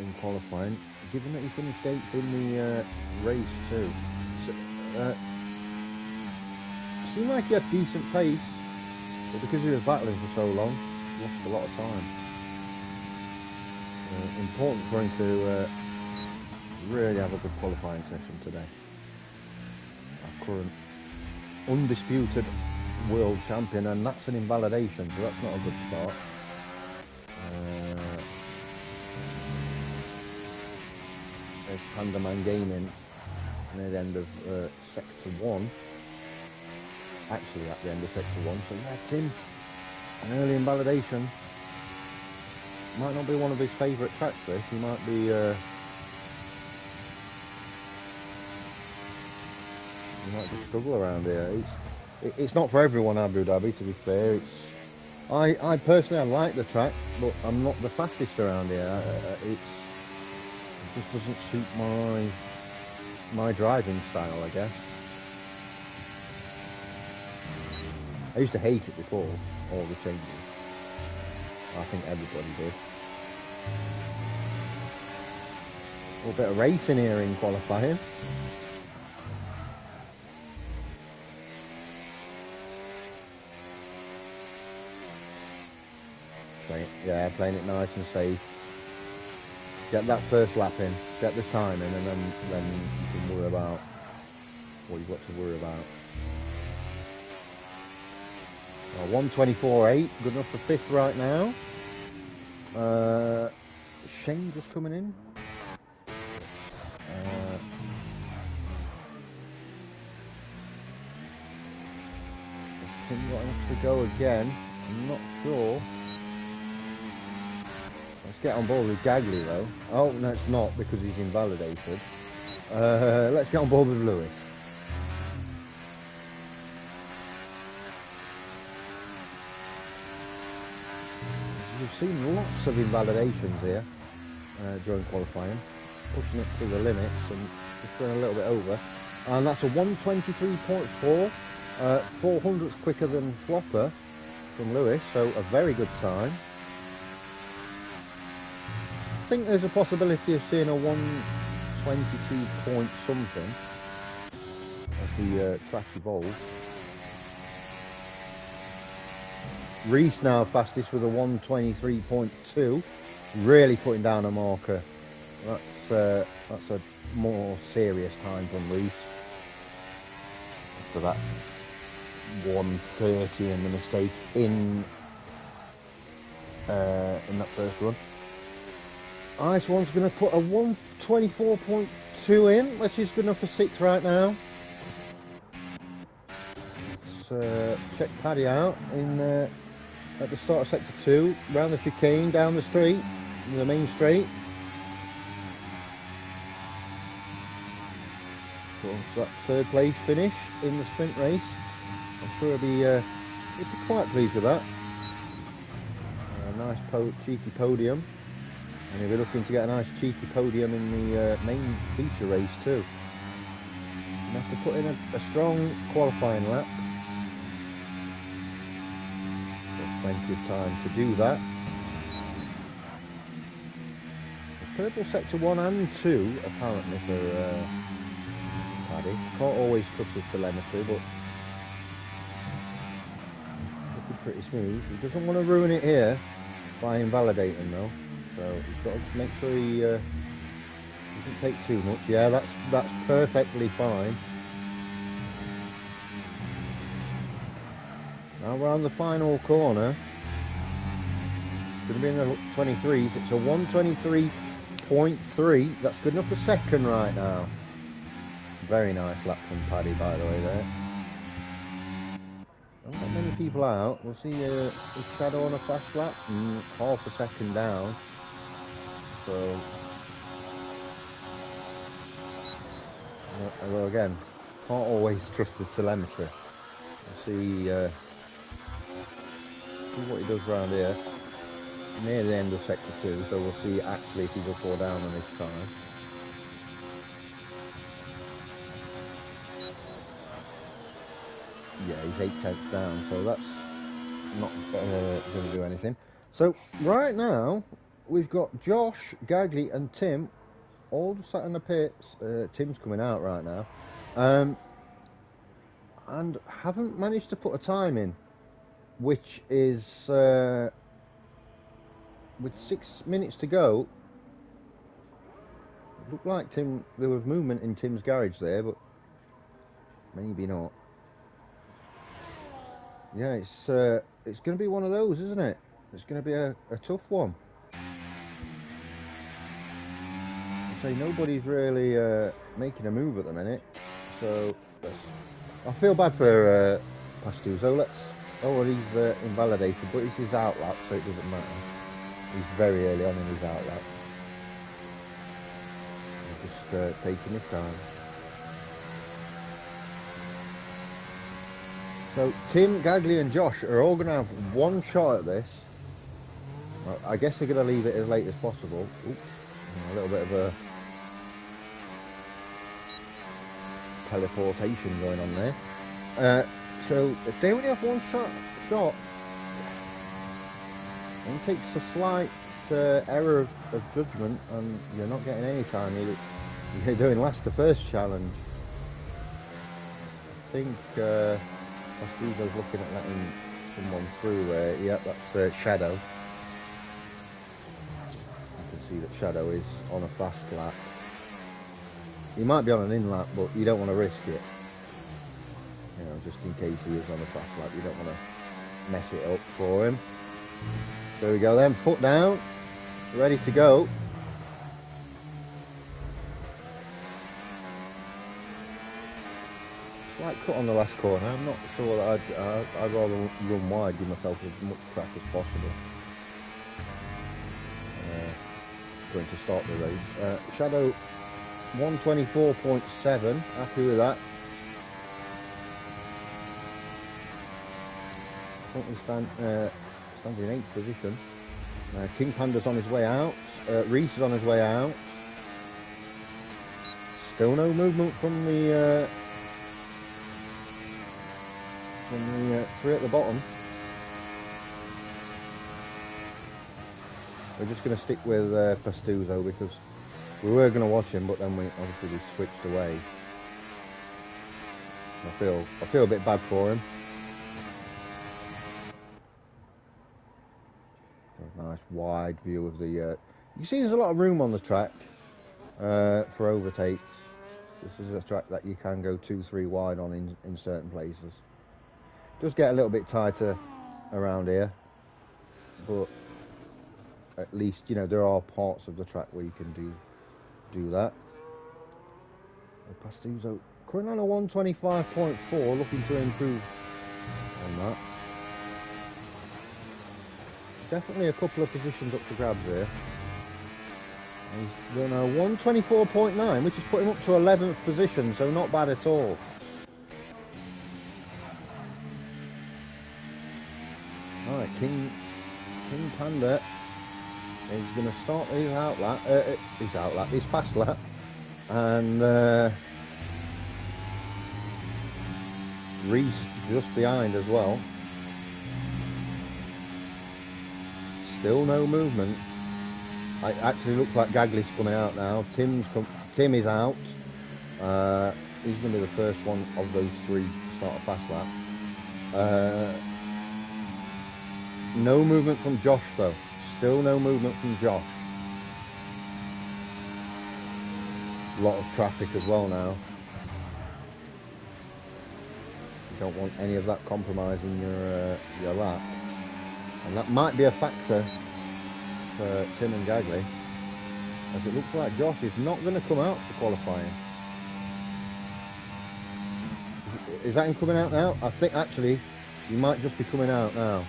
in qualifying, given that he finished 8th in the race too. So, seemed like he had decent pace, but because he was battling for so long, lost a lot of time. Important for him to really have a good qualifying session today. Our current undisputed world champion, and that's an invalidation, so that's not a good start. There's Pandaman Gaming near the end of sector 1. Actually at the end of sector 1, so yeah, Tim, an early invalidation. Might not be one of his favourite tracks this, he might be struggle around here. It's not for everyone, Abu Dhabi, to be fair. I personally, I like the track, but I'm not the fastest around here. It just doesn't suit my driving style, I guess. I used to hate it before all the changes. I think everybody did. A little bit of racing here in qualifying. Playing it nice and safe. Get that first lap in, get the time in, and then you can worry about what you've got to worry about. 1:24.8, good enough for 5th right now. Shane just coming in. Has Tim got enough to go again? I'm not sure. Let's get on board with Gagley though. Oh, no, it's not, because he's invalidated. Let's get on board with Lewis. We've seen lots of invalidations here during qualifying, pushing it to the limits and just going a little bit over. And that's a 1:23.4, 400ths quicker than Flopper from Lewis, so a very good time. I think there's a possibility of seeing a 1:22 point something as the track evolves. Reese now fastest with a 1:23.2, really putting down a marker. That's a more serious time from Reese after that 1:30 and the mistake in that first run. Ice One's going to put a 1:24.2 in, which is good enough for 6th right now. Let's check Paddy out in at the start of sector 2, round the chicane, down the straight, the main straight. So that 3rd place finish in the sprint race. I'm sure he'll be quite pleased with that. A nice cheeky podium. And he'll be looking to get a nice cheeky podium in the main feature race too. He'll have to put in a strong qualifying lap. Got plenty of time to do that. The purple sector 1 and 2 apparently for Paddy. Can't always trust his telemetry, but looking pretty smooth. He doesn't want to ruin it here by invalidating though. So he's got to make sure he doesn't take too much. Yeah, that's perfectly fine. Now we're on the final corner. It's going to be in the 23s. It's a 1:23.3. That's good enough for 2nd right now. Very nice lap from Paddy, by the way, there. Not that many people out. We'll see his shadow on a fast lap and half a second down. So, although again, Can't always trust the telemetry. We'll see what he does round here. Near the end of sector 2, so we'll see actually if he's up or down on his tires. Yeah, he's 8/10 down, so that's not going to do anything. So right now we've got Josh, Gagley and Tim all sat in the pits. Tim's coming out right now, and haven't managed to put a time in, which is with 6 minutes to go. It looked like there was movement in Tim's garage there, but maybe not. Yeah, it's going to be one of those, isn't it? It's going to be a tough one. I say nobody's really making a move at the minute, so I feel bad for Pastuzo. Oh, well, he's invalidated, but it's his out lap, so it doesn't matter. He's very early on in his out lap. He's just taking his time. So Tim, Gagley and Josh are all going to have one shot at this. Well, I guess they're going to leave it as late as possible. Ooh, a little bit of a teleportation going on there. So if they only have one shot, and it takes a slight error of judgment, and you're not getting any time. You're doing last to first challenge. I think Pastuzo's looking at letting someone through there. Yep, that's Shadow. You can see that Shadow is on a fast lap. He might be on an in lap, but you don't want to risk it. You know, just in case he is on a fast lap, you don't want to mess it up for him. There we go then, foot down, ready to go. Slight cut on the last corner. I'm not sure that I'd rather run wide, give myself as much track as possible. Going to start the race. Shadow 124.7, happy with that. Currently stands in 8th position. King Panda's on his way out. Reese is on his way out. Still no movement from the three at the bottom. We're just going to stick with Pastuzo because we were going to watch him, but then we switched away. I feel a bit bad for him. A nice wide view of the. You see, there's a lot of room on the track for overtakes. This is a track that you can go 2-3 wide on in certain places. Does get a little bit tighter around here, but at least, you know, there are parts of the track where you can do that. Pastuzo currently on a 125.4, looking to improve on that. Definitely a couple of positions up to grabs here. He's done a 124.9, which has put him up to 11th position, so not bad at all. Alright, King Panda is going to start his his fast lap, and Reese just behind as well. Still no movement. It actually looks like Gagley's coming out now. Tim is out. He's going to be the first one of those three to start a fast lap. No movement from Josh though. Still no movement from Josh. A lot of traffic as well now. You don't want any of that compromising your lap. And that might be a factor for Tim and Gagley, as it looks like Josh is not going to come out for qualifying. Is that him coming out now? I think actually he might just be coming out now,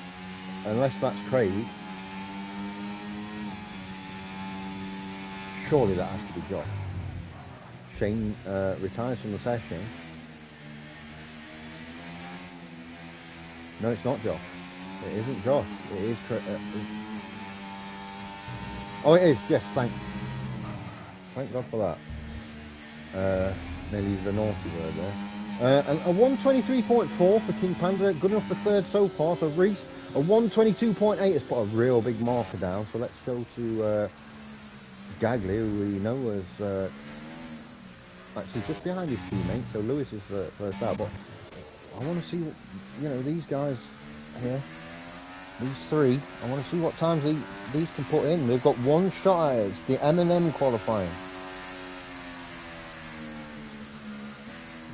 unless that's Craig. Surely that has to be Josh. Shane retires from the session. No, it's not Josh. It isn't Josh. It is... oh, it is. Yes, thank God for that. Nearly used a naughty word there. And a 123.4 for King Panda, good enough for third so far. So Reese, a 122.8 has put a real big marker down. So let's go to Gagley, who we know is actually just behind his teammate. So Lewis is first out, but I want to see, you know, these guys here, these three. I want to see what times these can put in. They've got one shot at it. It's the M&M qualifying.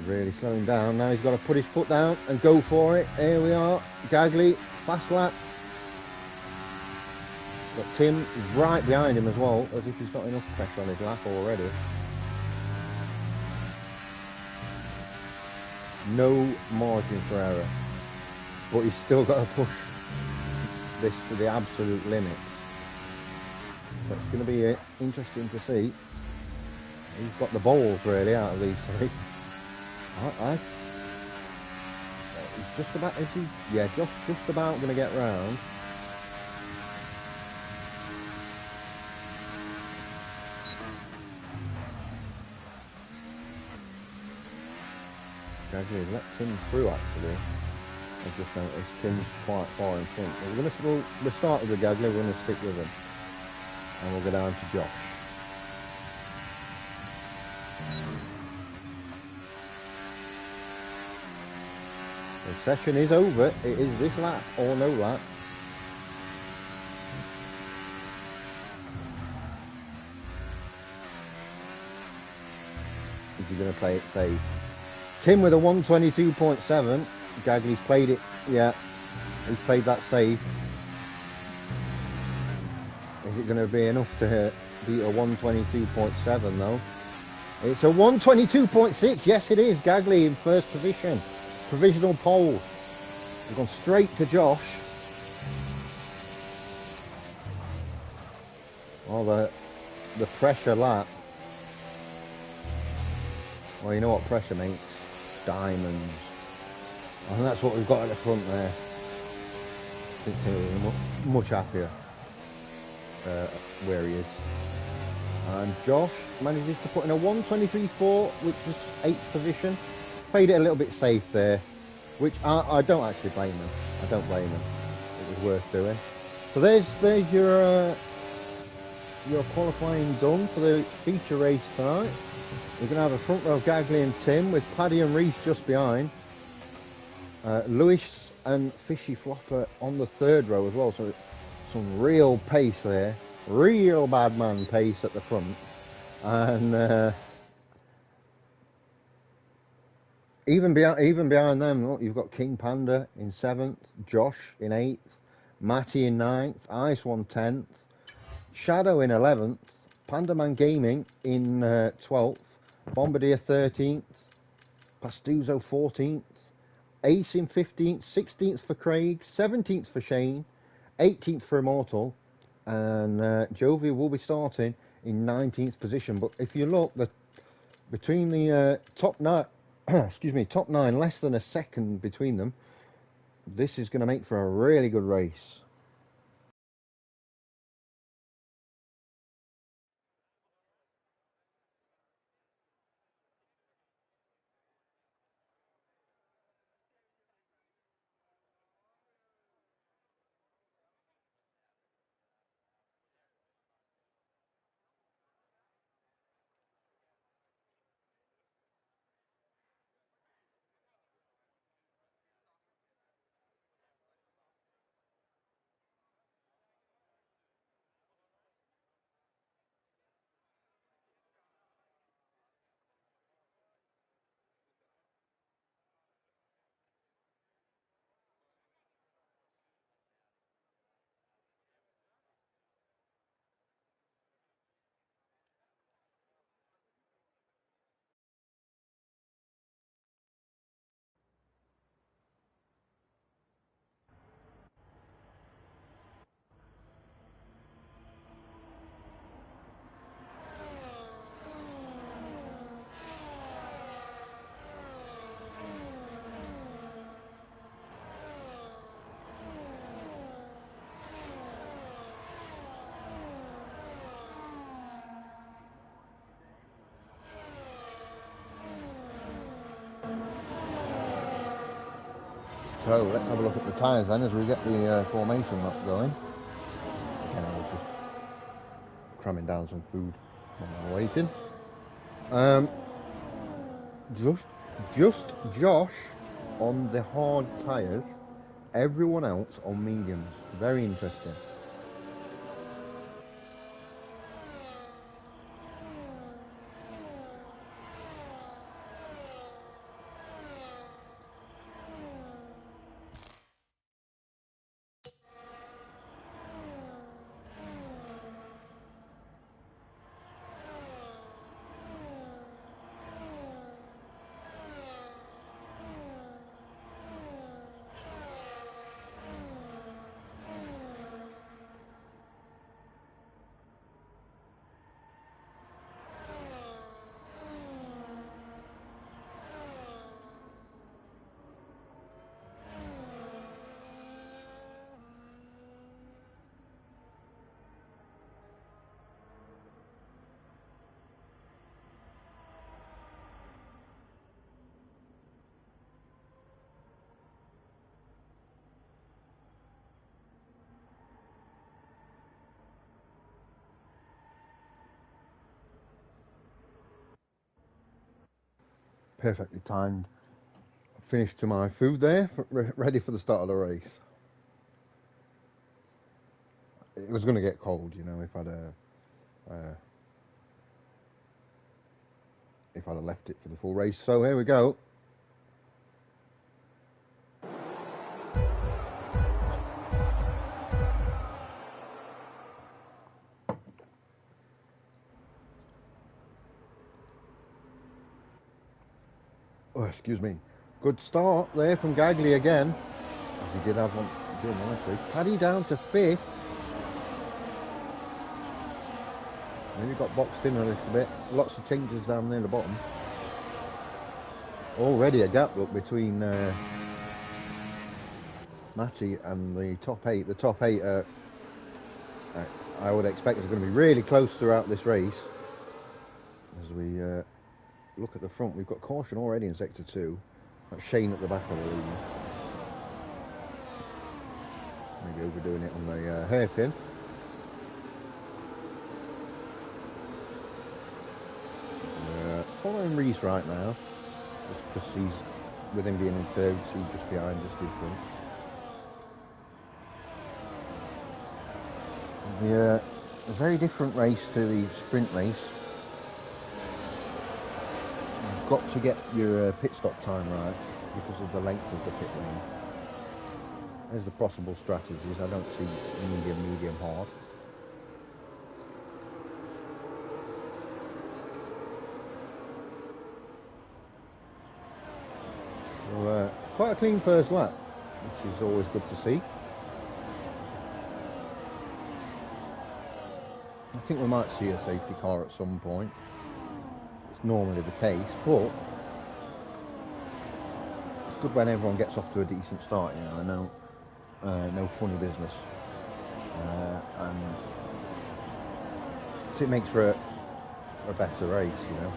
Really slowing down. Now he's got to put his foot down and go for it. Here we are. Gagley, fast lap. Got Tim right behind him as well, as if he's got enough pressure on his lap already. No margin for error. But he's still got to push this to the absolute limits. So it's going to be interesting to see. He's got the balls really out of these three. He's just about, is he? Yeah, just about going to get round. Gagley let Tim through actually. I've just noticed Tim's quite far in front. We'll start with the Gagley, we're going to stick with him. And we'll go down to Josh. The session is over. It is this lap or no lap. Is he going to play it safe? Tim with a 122.7. Gagley's played it. Yeah, he's played that safe. Is it going to be enough to beat a 122.7 though? It's a 122.6. Yes, it is. Gagley in first position. Provisional pole. We've gone straight to Josh. Oh, the pressure lap. Well, you know what pressure makes? Diamonds. And that's what we've got at the front there. I think Tim's much happier where he is. And Josh manages to put in a 123.4, which was 8th position. Played it a little bit safe there, which I don't actually blame him. I don't blame him. It was worth doing. So there's your qualifying done for the feature race tonight. We're going to have a front row Gagley and Tim with Paddy and Reese just behind. Lewis and Fishy Flopper on the third row as well. So some real pace there. Real bad man pace at the front. And even behind them, look, you've got King Panda in 7th, Josh in 8th, Matty in 9th, Ice 1 10th, Shadow in 11th, Pandaman Gaming in 12th, Bombardier 13th, Pastuzo 14th, Ace in 15th, 16th for Craig, 17th for Shane, 18th for Immortal, and Jovi will be starting in 19th position. But if you look, between the top 9, excuse me, top 9, less than a second between them, this is going to make for a really good race. So let's have a look at the tyres then as we get the formation lap going. Again, I was just cramming down some food while I'm waiting. Just Josh on the hard tyres, everyone else on mediums. Very interesting. Perfectly timed. Finished to my food there, ready for the start of the race. It was going to get cold, you know, if I'd have left it for the full race. So here we go. Oh, excuse me. Good start there from Gagli again, as he did have one during the last race. Paddy down to 5th. Maybe got boxed in a little bit. Lots of changes down there at the bottom. Already a gap look between Matty and the top 8. The top 8 I would expect is going to be really close throughout this race. As we look at the front, we've got caution already in sector 2. That's Shane at the back of the lead. Maybe overdoing it on the hairpin. Following Reese right now, just because he's with him being in third, so he's just behind, just in front. Yeah, a very different race to the sprint race. You've got to get your pit stop time right because of the length of the pit lane. There's the possible strategies. I don't see medium, hard. So, quite a clean first lap, which is always good to see. I think we might see a safety car at some point. It's normally the case, but it's good when everyone gets off to a decent start, you know. No funny business, and so it makes for a better race, you know.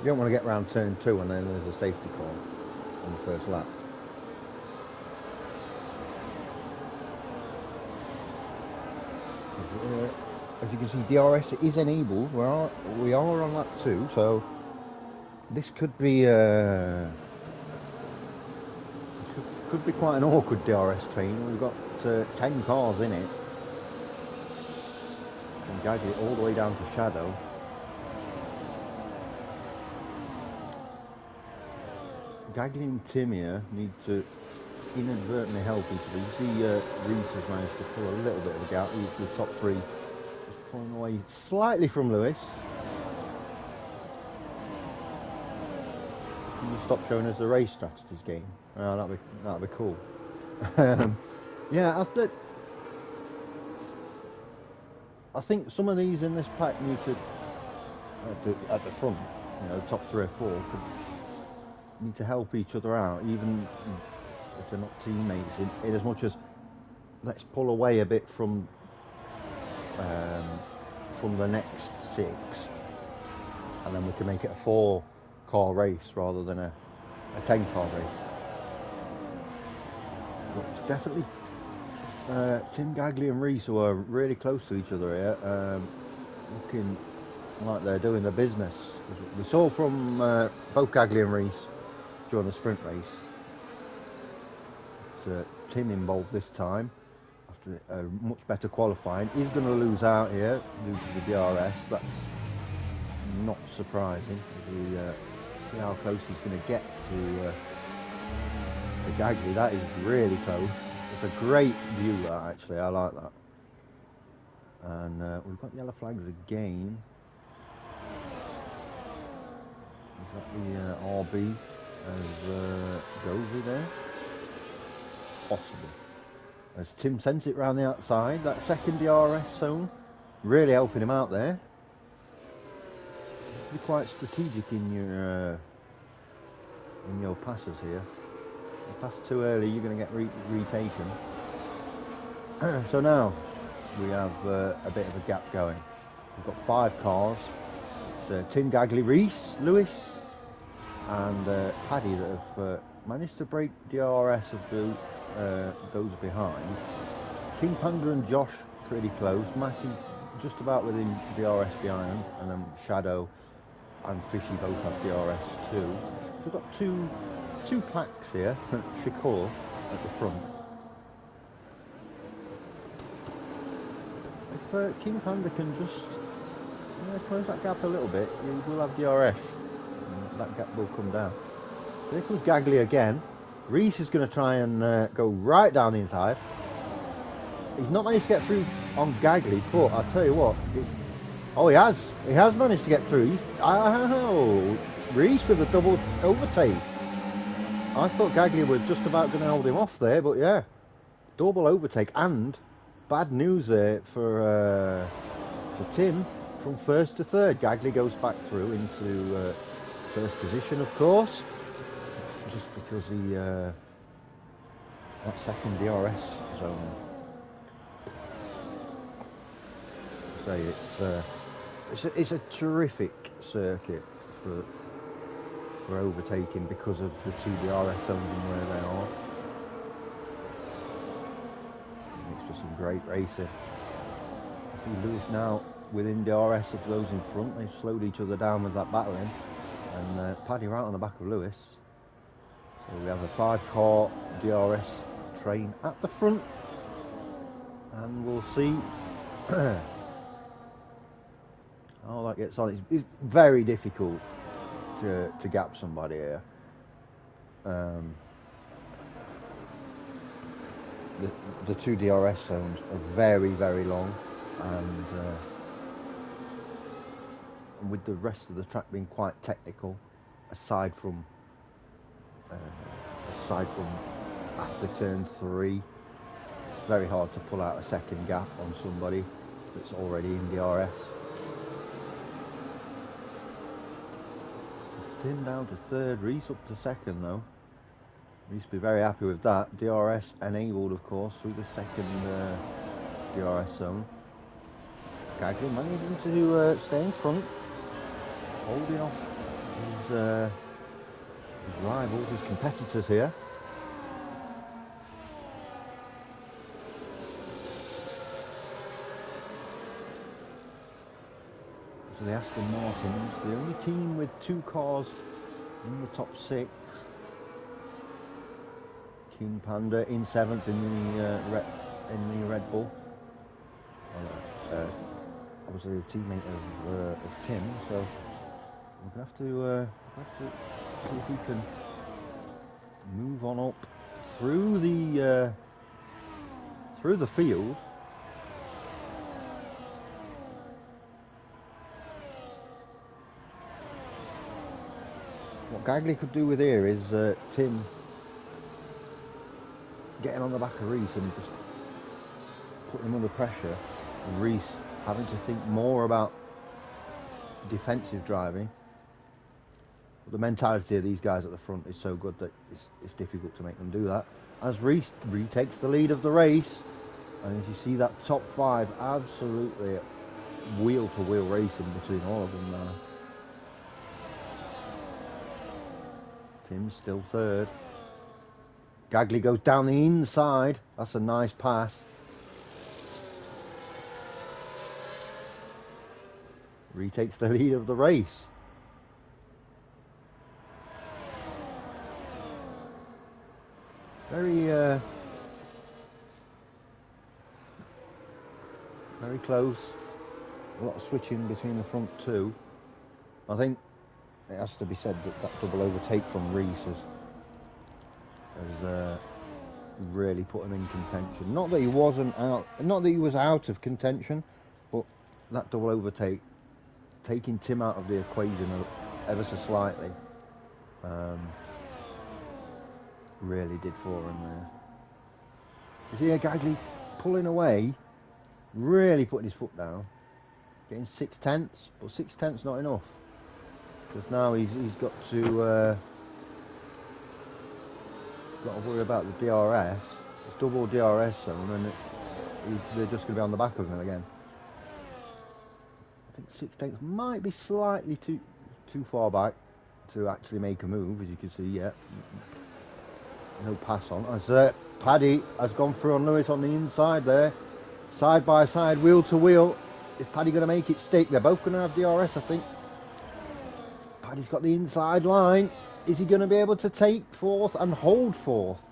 You don't want to get round turn 2 and then there's a safety car on the first lap. As you can see, DRS is enabled. We are on lap 2, so this could be could be quite an awkward DRS train. We've got 10 cars in it, from Gagli all the way down to Shadow. Gagli and Timia need to inadvertently help each other. You see Reese has managed to pull a little bit of a gap. He's the top 3, just pulling away slightly from Lewis. Can you stop showing us the race strategies game? Oh, that'd be cool. Yeah, I think some of these in this pack need to at the front, you know, top 3 or 4 need to help each other out, even if they're not teammates, in as much as let's pull away a bit from the next 6, and then we can make it a 4-car race rather than a a 10-car race. But it's definitely Tim Gagley and Reese, who are really close to each other here, looking like they're doing their business. We saw from both Gagley and Reese during the sprint race. It's Tim involved this time after a much better qualifying. He's going to lose out here due to the DRS. That's not surprising. We see how close he's going to get to Gagley. That is really close. It's a great view, that, actually. I like that. And we've got yellow flags again. Is that the RB as Dozy there? Possible. As Tim sends it round the outside, that second DRS zone, really helping him out there. Be quite strategic in your passes here. If you pass too early, you're going to get retaken. So now we have a bit of a gap going. We've got 5 cars. It's Tim Gagley, Reese, Lewis, and Paddy that have managed to break DRS of those behind. King Panda and Josh pretty close. Matty just about within DRS behind them, and then Shadow and Fishy both have DRS too. We've got two plaques here, Shakur at the front. If King Panda can just close that gap a little bit, you will have DRS. And that gap will come down. Here comes Gagley again. Reese is going to try and go right down the inside. He's not managed to get through on Gagley, but I'll tell you what. He has managed to get through. Reese with a double overtake. I thought Gagley was just about going to hold him off there, but yeah, double overtake. And bad news there for Tim. From first to third, Gagley goes back through into first position, of course, just because that second DRS zone. It's a terrific circuit for overtaking because of the 2 DRS zones and where they are. It makes for some great racing. I see Lewis now within DRS of those in front. They've slowed each other down with that battling, and Paddy right on the back of Lewis. So we have a 5-car DRS train at the front, and we'll see how that gets on. It's very difficult to gap somebody here. The 2 DRS zones are very, very long, and with the rest of the track being quite technical, aside from after turn 3, it's very hard to pull out a second gap on somebody that's already in DRS. Tim down to third, Reese up to second though. Reese be very happy with that. DRS enabled, of course, through the second DRS zone. Gagley managing to stay in front, holding off his rivals, his competitors here. So the Aston Martins, the only team with 2 cars in the top 6. King Panda in 7th in the Red Bull. Obviously a teammate of Tim, so we're gonna have to see if we can move on up through the field. What Gagley could do with here is Tim getting on the back of Reese and just putting him under pressure, and Reese having to think more about defensive driving. But the mentality of these guys at the front is so good that it's difficult to make them do that. As Reese retakes the lead of the race, and as you see that top 5, absolutely wheel-to-wheel racing between all of them now. Tim's still third. Gagley goes down the inside. That's a nice pass. Retakes the lead of the race. Very close. A lot of switching between the front two. I think it has to be said that that double overtake from Reese has really put him in contention. Not that he wasn't out, not that he was out of contention, but that double overtake, taking Tim out of the equation ever so slightly, really did for him there. You see Gagley pulling away, really putting his foot down, getting 6/10, but 6/10's not enough, because now he's got to worry about the DRS, double DRS zone, and they're just going to be on the back of him again. I think 6/10 might be slightly too far back to actually make a move, as you can see. Yeah, no pass on. As Paddy has gone through on Lewis on the inside there, side by side, wheel to wheel. Is Paddy going to make it stick? They're both going to have DRS, I think. Paddy's got the inside line. Is he going to be able to take fourth and hold fourth?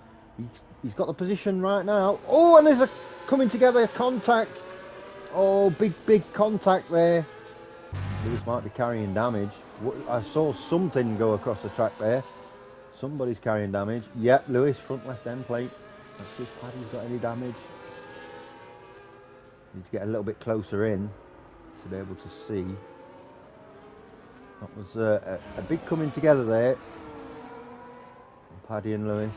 He's got the position right now. Oh, and there's a coming together contact. Oh, big contact there. Lewis might be carrying damage. I saw something go across the track there. Somebody's carrying damage. Yep, Lewis, front left end plate. Let's see if Paddy's got any damage. Need to get a little bit closer in to be able to see. That was a big coming together there. Paddy and Lewis.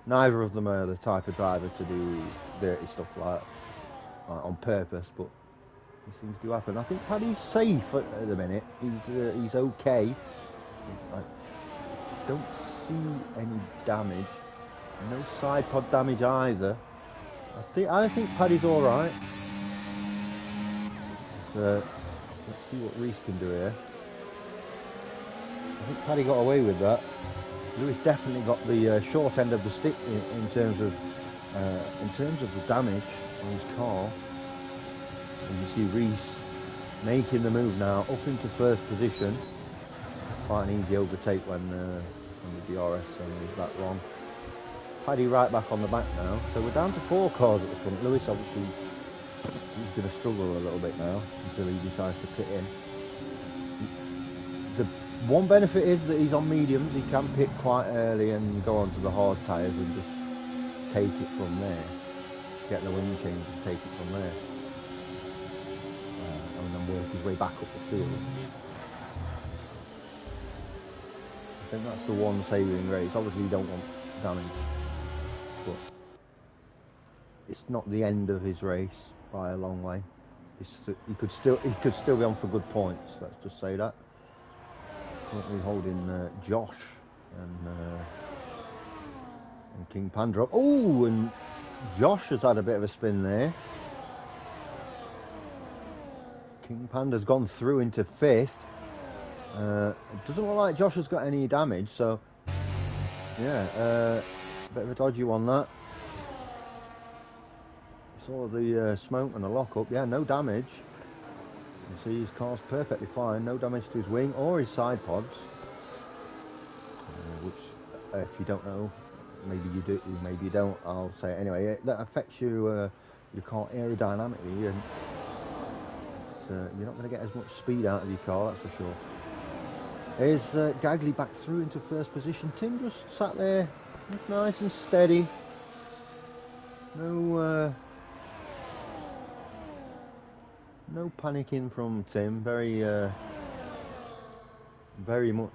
Neither of them are the type of driver to do dirty stuff like on purpose, but these things do happen. I think Paddy's safe at the minute. He's okay. I don't see any damage. No side pod damage either. I think Paddy's all right. Let's see what Reese can do here. I think Paddy got away with that. Lewis definitely got the short end of the stick in terms of the damage on his car. And you see Reese making the move now up into first position. Quite an easy overtake when the DRS zone is that long. Paddy right back on the back now. So we're down to 4 cars at the front. Lewis obviously he's going to struggle a little bit now until he decides to pit in. The one benefit is that he's on mediums. He can pit quite early and go onto the hard tyres and just take it from there. Get the wing change and take it from there. And then work his way back up the field. I think that's the one saving grace. Obviously you don't want damage, but it's not the end of his race by a long way. He could still be on for good points. Let's just say that. Currently holding Josh and King Panda up. Oh, and Josh has had a bit of a spin there. King Panda's gone through into 5th. It doesn't look like Josh has got any damage, so yeah, bit of a dodgy one that. Saw the smoke and the lock-up. Yeah, no damage. You see his car's perfectly fine. No damage to his wing or his side pods. Which, if you don't know, maybe you do, maybe you don't. I'll say it anyway. That affects your car aerodynamically, and you're not going to get as much speed out of your car, that's for sure. Here's Gagley back through into first position. Tim just sat there, just nice and steady. No panicking from Tim. Very much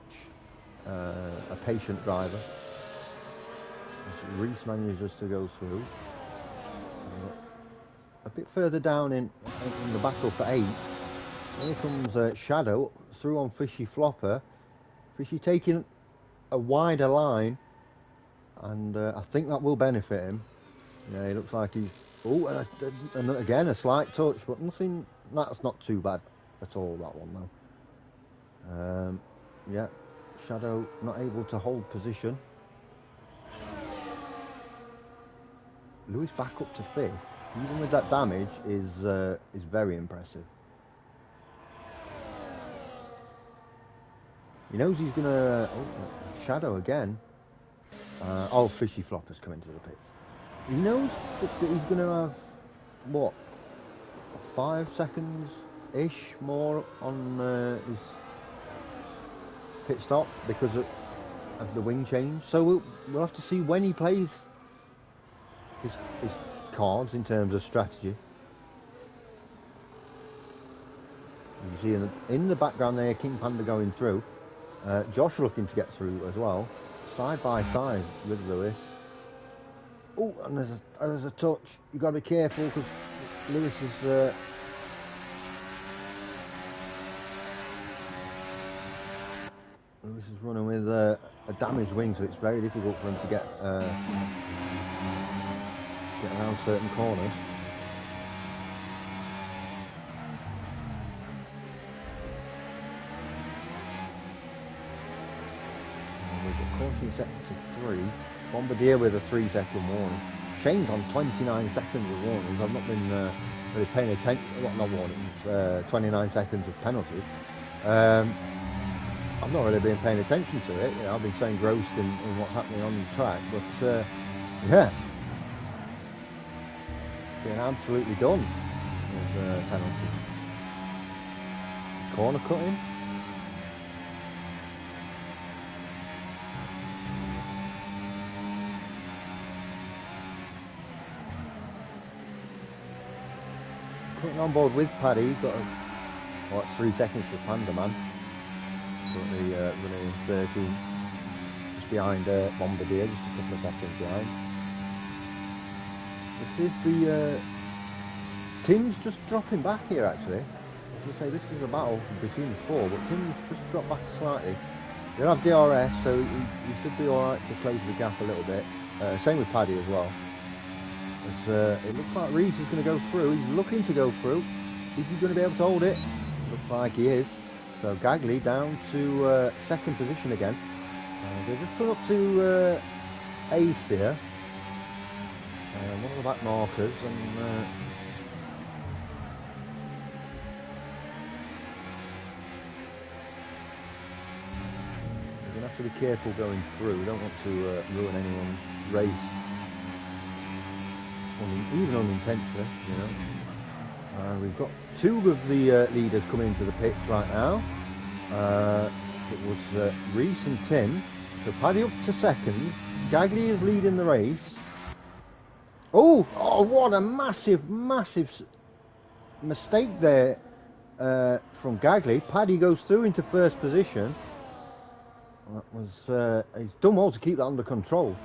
a patient driver. As Reese manages to go through. A bit further down in the battle for 8th. Here comes Shadow through on Fishy Flopper. Fishy taking a wider line, and I think that will benefit him. Yeah, he looks like he's... Oh, and again a slight touch, but nothing... That's not too bad at all, that one though. Yeah, Shadow not able to hold position. Lewis back up to 5th, even with that damage, is very impressive. He knows he's gonna. Oh, Shadow again. Oh, Fishy Flopper's coming to the pits. He knows that he's gonna have what, 5 seconds ish more on his pit stop because of the wing change. So we'll have to see when he plays his cards in terms of strategy. You can see in the background there, King Panda going through. Josh looking to get through as well, side by side with Lewis. Oh, and there's a touch. You got to be careful because Lewis is. Lewis is running with a damaged wing, so it's very difficult for him to get around certain corners. Caution set to 3. Bombardier with a 3-second warning. Shane's on 29 seconds of warnings. I've not been really paying attention. Well, not warnings. 29 seconds of penalties. I've not really been paying attention to it. You know, I've been so engrossed in what's happening on the track. But yeah, being absolutely done with penalties. Corner cutting. Cutting on board with Paddy. Got it's 3 seconds for Panda Man. Currently running in 13, just behind Bombardier, just a couple of seconds behind. This is the Tim's just dropping back here actually. As I say, this is a battle between the 4, but Tim's just dropped back slightly. He'll have DRS, so he should be alright to close the gap a little bit. Same with Paddy as well. As, it looks like Reese is going to go through. He's looking to go through. Is he going to be able to hold it? Looks like he is. So Gagley down to 2nd position again. They've just come up to 8th here. One of the back markers, and you're going to have to be careful going through. We don't want to ruin anyone's race, even unintentionally, you know. We've got 2 of the leaders coming into the pits right now. It was Reese and Tim. So Paddy up to 2nd. Gagley is leading the race. Oh, what a massive mistake there from Gagley. Paddy goes through into 1st position. That was he's done well to keep that under control.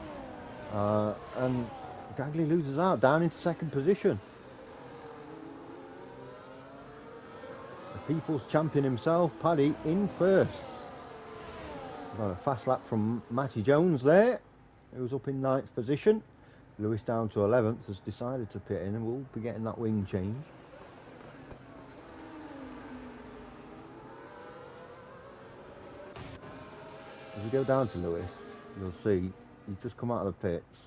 And Gagley loses out down into 2nd position. The People's Champion himself, Paddy, in 1st. Got a fast lap from Matty Jones there, who's up in 9th position. Lewis down to 11th has decided to pit in, and we'll be getting that wing change. As we go down to Lewis, you'll see he's just come out of the pits,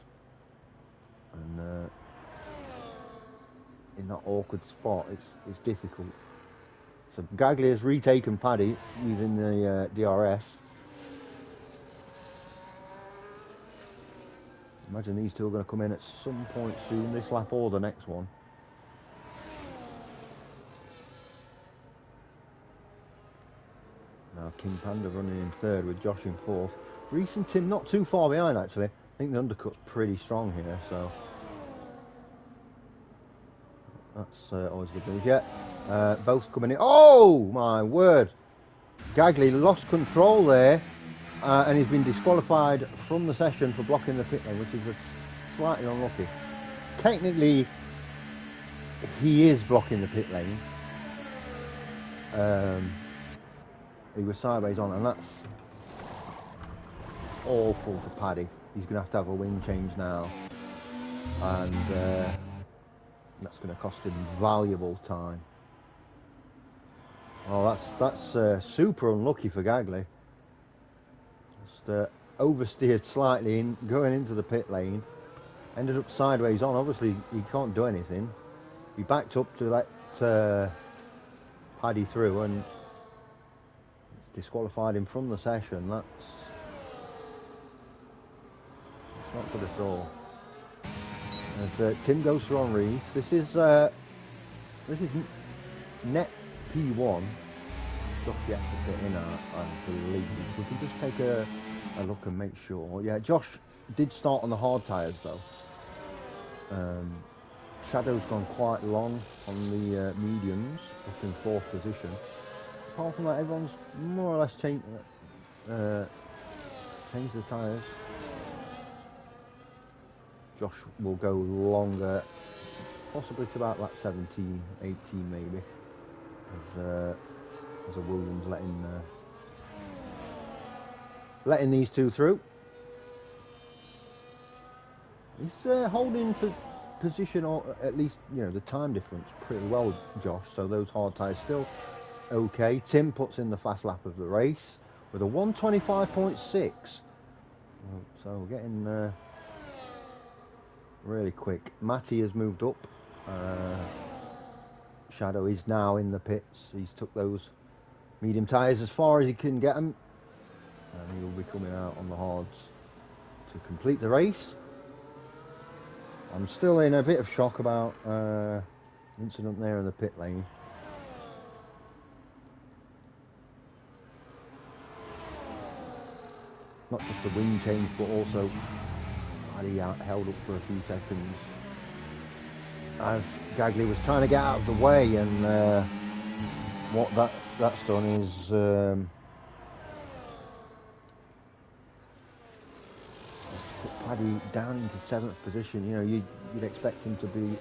and in that awkward spot, it's difficult. So Gagley has retaken Paddy using the DRS. Imagine these 2 are going to come in at some point soon, this lap or the next one. Now King Panda running in 3rd with Josh in 4th. Reese and Tim not too far behind actually. I think the undercut's pretty strong here, so that's always good news. Yeah, both coming in. Oh my word! Gagley lost control there. And he's been disqualified from the session for blocking the pit lane, which is slightly unlucky. Technically, he is blocking the pit lane. He was sideways on, and that's awful for Paddy. He's going to have a wing change now, and that's going to cost him valuable time. Oh, that's super unlucky for Gagley. just oversteered slightly in going into the pit lane. Ended up sideways on. Obviously, he can't do anything. He backed up to let Paddy through, and it's disqualified him from the session. That's not good at all. As Tim goes for on Reese. This is net P1. Josh yet to pit in, I believe. We can just take a look and make sure. Yeah, Josh did start on the hard tyres though. Shadow's gone quite long on the mediums, up in 4th position. Apart from that, everyone's more or less changed the tyres. Josh will go longer, possibly to about like 17, 18 maybe, as a Williams letting these two through. He's holding position, or at least, you know, the time difference pretty well, Josh, so those hard tyres still okay. Tim puts in the fast lap of the race with a 1:25.6, so getting really quick. Matty has moved up. Shadow is now in the pits. He's took those medium tyres as far as he can get them, and he'll be coming out on the hards to complete the race. I'm still in a bit of shock about incident there in the pit lane. Not just the wing change, but also he held up for a few seconds as Gagley was trying to get out of the way, and what that's done is put Paddy down into 7th position. You know, you'd expect him to be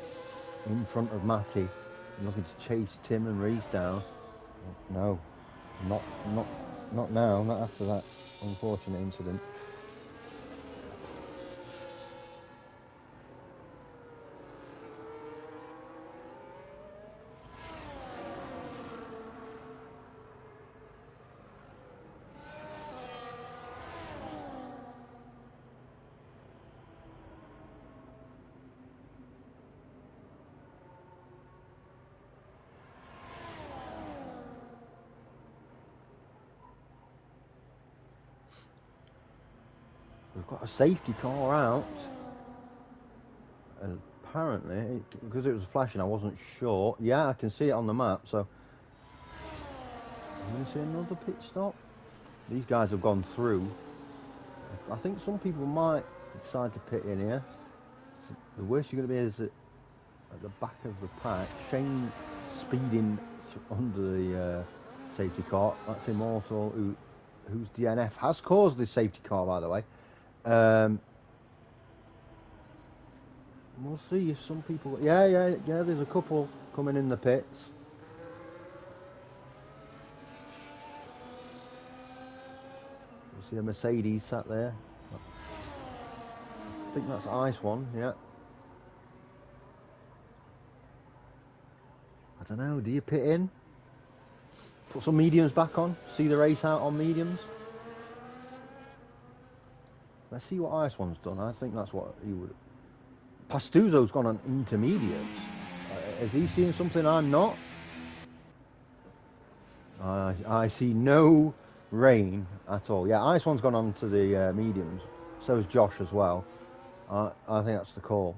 in front of Matty and looking to chase Tim and Reese down. No, not now, not after that unfortunate incident. We've got a safety car out, and apparently, because it was flashing, I wasn't sure. Yeah, I can see it on the map, so I'm going to see another pit stop. These guys have gone through. I think some people might decide to pit in here. The worst you're going to be is at the back of the pack. Shane speeding under the safety car. That's Immortal, whose DNF has caused this safety car, by the way. We'll see if some people... Yeah, there's a couple coming in the pits. We'll see a Mercedes sat there. I think that's Ice One, yeah. I don't know, do you pit in? Put some mediums back on? See the race out on mediums? Let's see what Ice One's done. I think that's what he would... Pastuzo's gone on intermediates. Is he seeing something I'm not? I see no rain at all. Yeah, Ice One's gone on to the mediums. So is Josh as well. I think that's the call.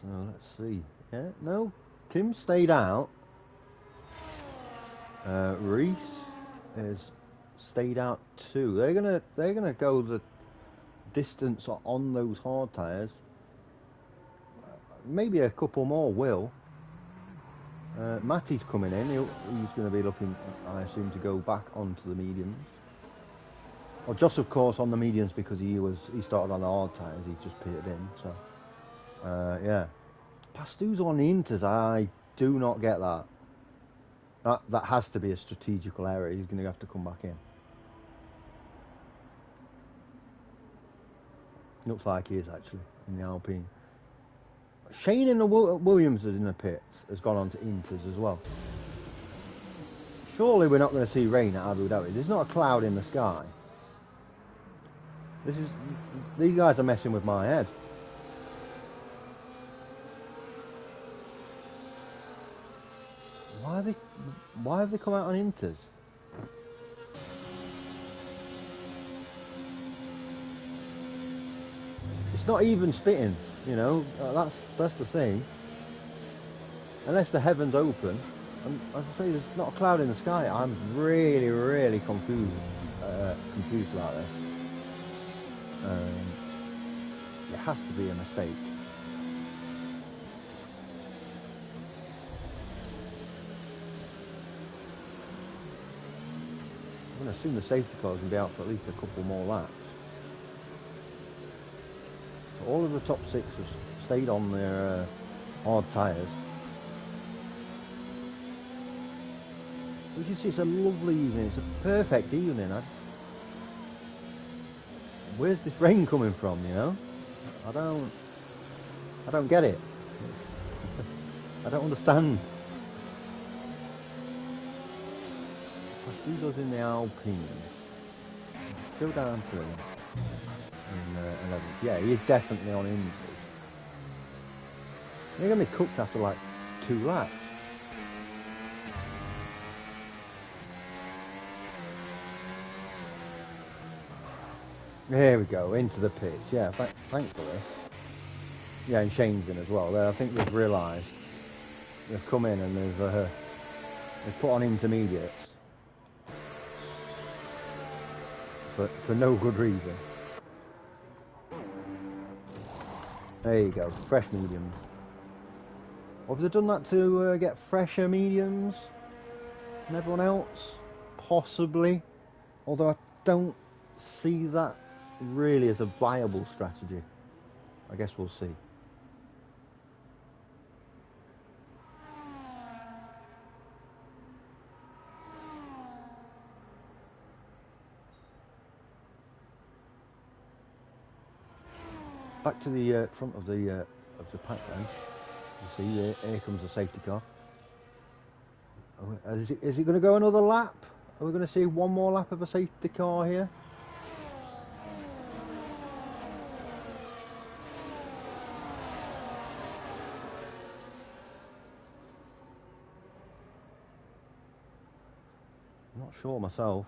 So let's see. Yeah, no, Tim stayed out. Reese has stayed out too. They're gonna go the distance on those hard tyres. Maybe a couple more will. Matty's coming in. He's going to be looking, I assume, to go back onto the mediums. Or just, of course, on the mediums because he started on the hard tyres. He's just pitted in. So, yeah. Pastu's on the inters. I do not get that. That has to be a strategical error. He's going to have to come back in. Looks like he is actually in the Alpine. Shane in the Williams is in the pits has gone on to Inters as well. Surely we're not going to see rain at Abu Dhabi. There's not a cloud in the sky. These guys are messing with my head. Why have they come out on Inters? It's not even spitting, you know. That's the thing. Unless the heavens open, and as I say, there's not a cloud in the sky. I'm really confused about this. It has to be a mistake. I'm going to assume the safety cars will be out for at least a couple more laps. So all of the top 6 have stayed on their hard tyres. You can see it's a lovely evening. It's a perfect evening. Where's this rain coming from? You know, I don't get it. I don't understand. Castillo's in the Alpine. Still down to in 11th. Yeah, he's definitely on Indy. They're going to be cooked after like 2 laps. There we go, into the pitch. Yeah, thankfully. Yeah, and Shane's in as well. I think they've realised. They've come in and they've put on intermediates. For no good reason. There you go, fresh mediums. Or have they done that to get fresher mediums than everyone else? Possibly. Although I don't see that really as a viable strategy. I guess we'll see. Back to the front of the pack then. You see, here comes the safety car. Is it going to go another lap? Are we going to see one more lap of a safety car here? I'm not sure myself.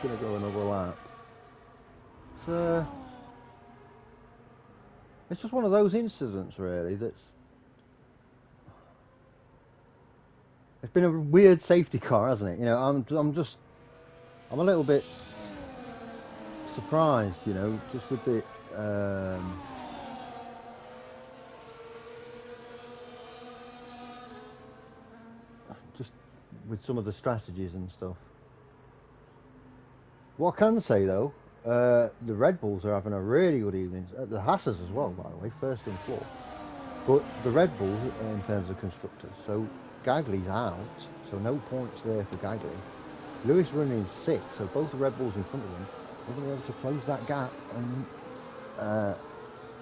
Going to go another lap. It's just one of those incidents really it's been a weird safety car, hasn't it? You know, I'm a little bit surprised, you know, just with the just with some of the strategies and stuff. What I can say though, the Red Bulls are having a really good evening. The Haas's as well, by the way, 1st and 4th. But the Red Bulls, in terms of constructors, so Gagli's out, so no points there for Gagli. Lewis running 6th, so both the Red Bulls in front of him are going to be able to close that gap and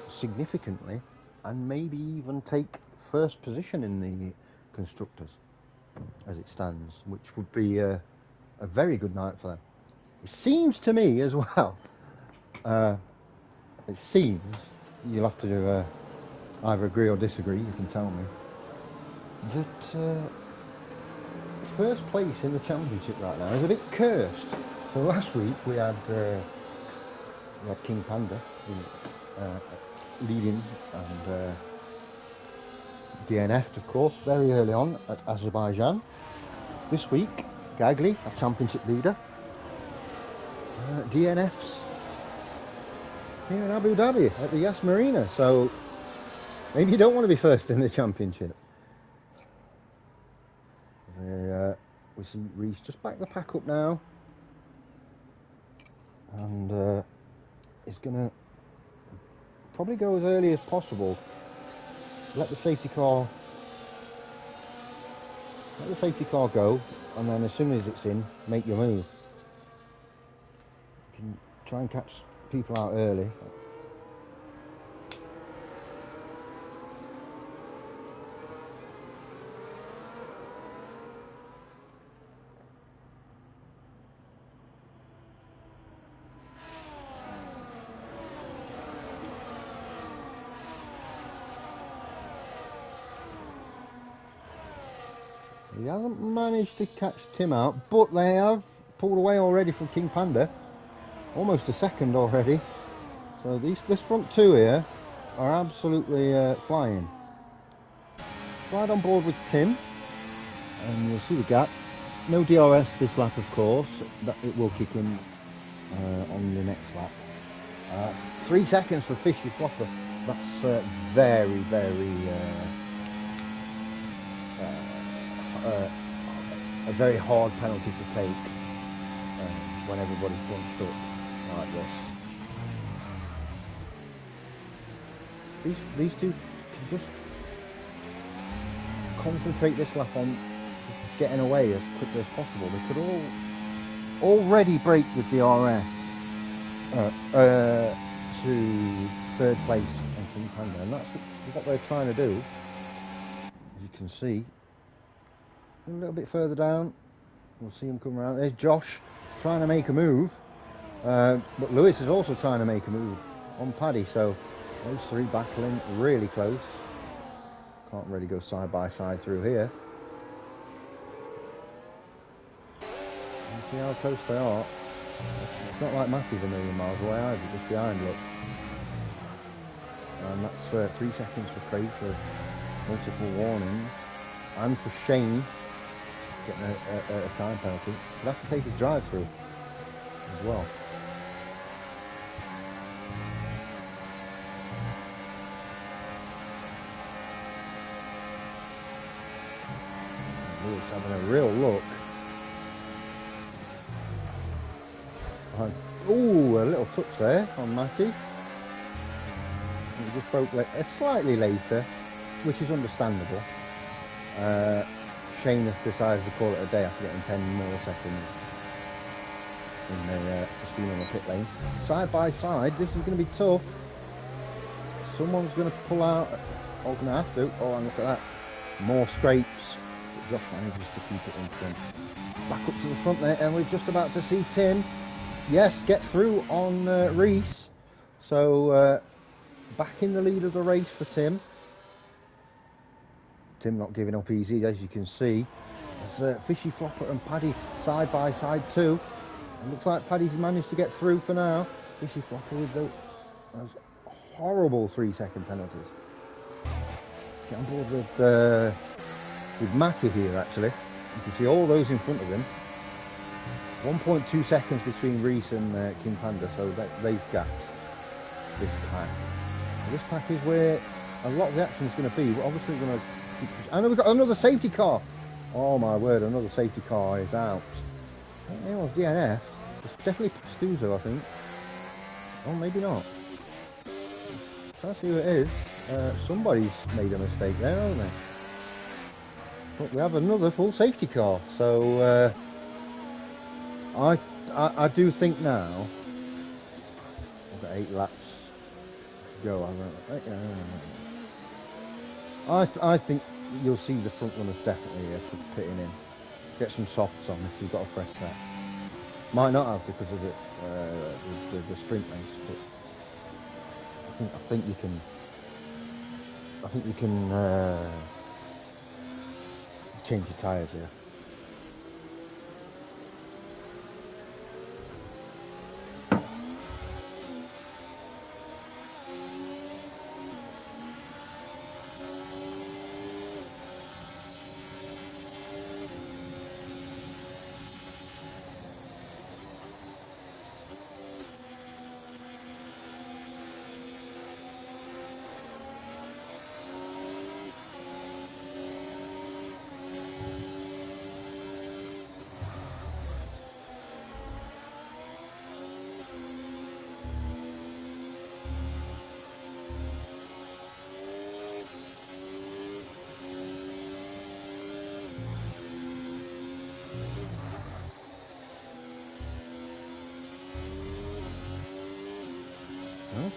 significantly, and maybe even take 1st position in the constructors as it stands, which would be a very good night for them. It seems to me as well, it seems, you'll have to either agree or disagree, you can tell me, that 1st place in the championship right now is a bit cursed. So last week we had King Panda leading and DNF'd of course very early on at Azerbaijan. This week Gagli, a championship leader, DNFs here in Abu Dhabi at the Yas Marina, so maybe you don't want to be first in the championship. We see Reese just back the pack up now, and he's gonna probably go as early as possible. Let the safety car go, and then as soon as it's in, make your move. You can try and catch people out early. He hasn't managed to catch Tim out, but they have pulled away already from King Panda. Almost a second already. So this front two here are absolutely flying. Right on board with Tim, and you'll see the gap. No DRS this lap, of course. That it will kick in on the next lap. 3 seconds for Fishy Flopper. That's very, very a very hard penalty to take when everybody's bunched up like this. These two can just concentrate this lap on just getting away as quickly as possible. They could all already break the DRS to third place on King Panda, and that's what they're trying to do. As you can see, a little bit further down, we'll see him come around. There's Josh trying to make a move, but Lewis is also trying to make a move on Paddy, so those three battling really close. Can't really go side by side through here. You see how close they are. It's not like Matthew's a million miles away either, just behind, look. And that's 3 seconds for Craig for multiple warnings, and for Shane getting a time penalty. He'll have to take his drive through as well. Lewis having a real look. And, ooh, a little touch there on Matty. He just broke slightly later, which is understandable. Shane has decided to call it a day after getting 10 more seconds in the just being on the pit lane. Side by side, this is going to be tough. Someone's going to pull out, or going to have to. Oh, and look at that. More scrapes. But Josh manages to keep it in front. Back up to the front there, and we're just about to see Tim, yes, get through on Reese. So back in the lead of the race for Tim. Tim not giving up easy, as you can see. There's Fishy Flopper and Paddy side by side too. And looks like Paddy's managed to get through for now. Fishy Flopper with those horrible 3 second penalties. Get on board with Matty here actually. You can see all those in front of him. 1.2 seconds between Reese and King Panda, so they've gapped this pack. And this pack is where a lot of the action is going to be. We're obviously going to... And we've got another safety car. Oh my word, another safety car is out. I don't think anyone's DNF. It's definitely Pastuzo, I think. Oh, maybe not. Can't see who it is. Somebody's made a mistake there, haven't they? But we have another full safety car. So I do think now we've got 8 laps to go. I think you'll see the front runners definitely pitting in. Get some softs on if you've got a fresh set. Might not have because of the sprint race, but I think you can change your tyres here.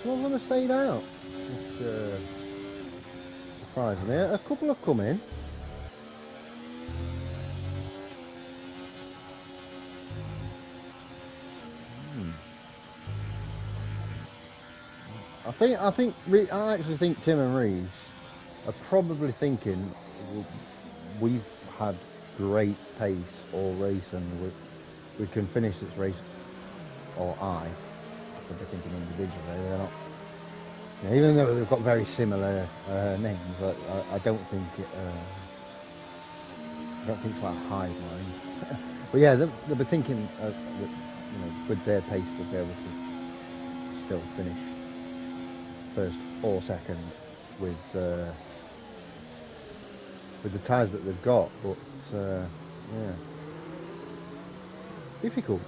some of them have stayed out. Which, surprisingly, a couple have come in. I actually think Tim and Reese are probably thinking we've had great pace all race and we can finish this race, or I could be thinking individually. They're not, you know, even though they've got very similar names, but I don't think it's like Hive Mind. But yeah, they'll be thinking that, you know, with their pace they'll be able to still finish first or second with the tyres that they've got, but yeah, difficult.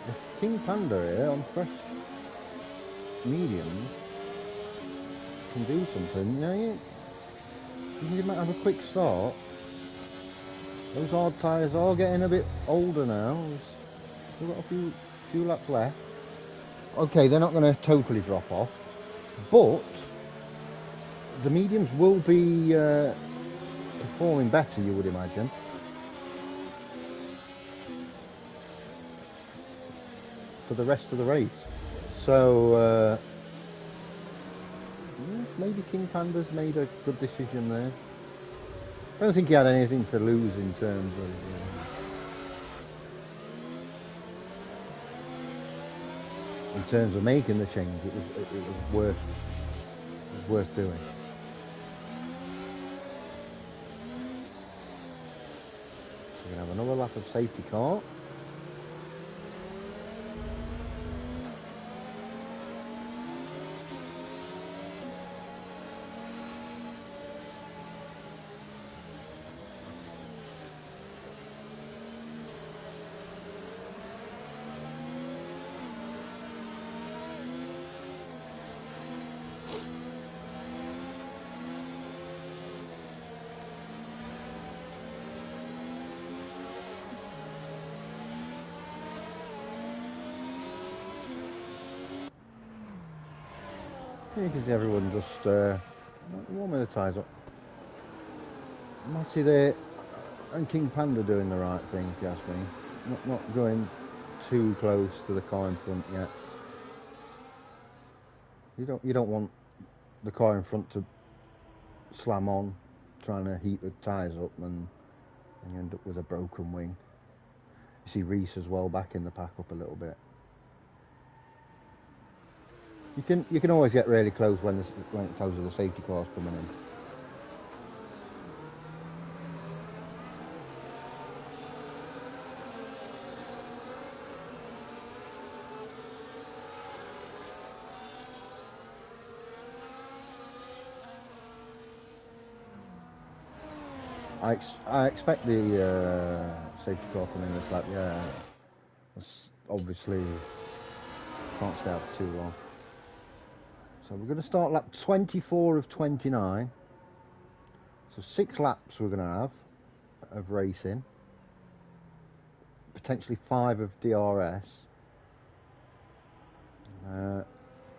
If King Panda here on fresh mediums can do something, you know, you might have a quick start. Those hard tyres are getting a bit older now. We've got a few laps left. Okay, they're not going to totally drop off, but the mediums will be performing better, you would imagine. For the rest of the race. So maybe King Panda's made a good decision there. I don't think he had anything to lose in terms of making the change. It was worth doing. So we're gonna have another lap of safety car. You can see everyone just warming the tyres up. Matty there and King Panda doing the right thing, if you ask me. Not going too close to the car in front yet. You don't want the car in front to slam on, trying to heat the tyres up, and you end up with a broken wing. You see Reese as well back in the pack up a little bit. You can always get really close when it tells you the safety car's coming in. I expect the safety car coming in this lap. Yeah, it's obviously can't stay out for too long. So we're going to start lap 24 of 29. So 6 laps we're going to have of racing. Potentially 5 of DRS.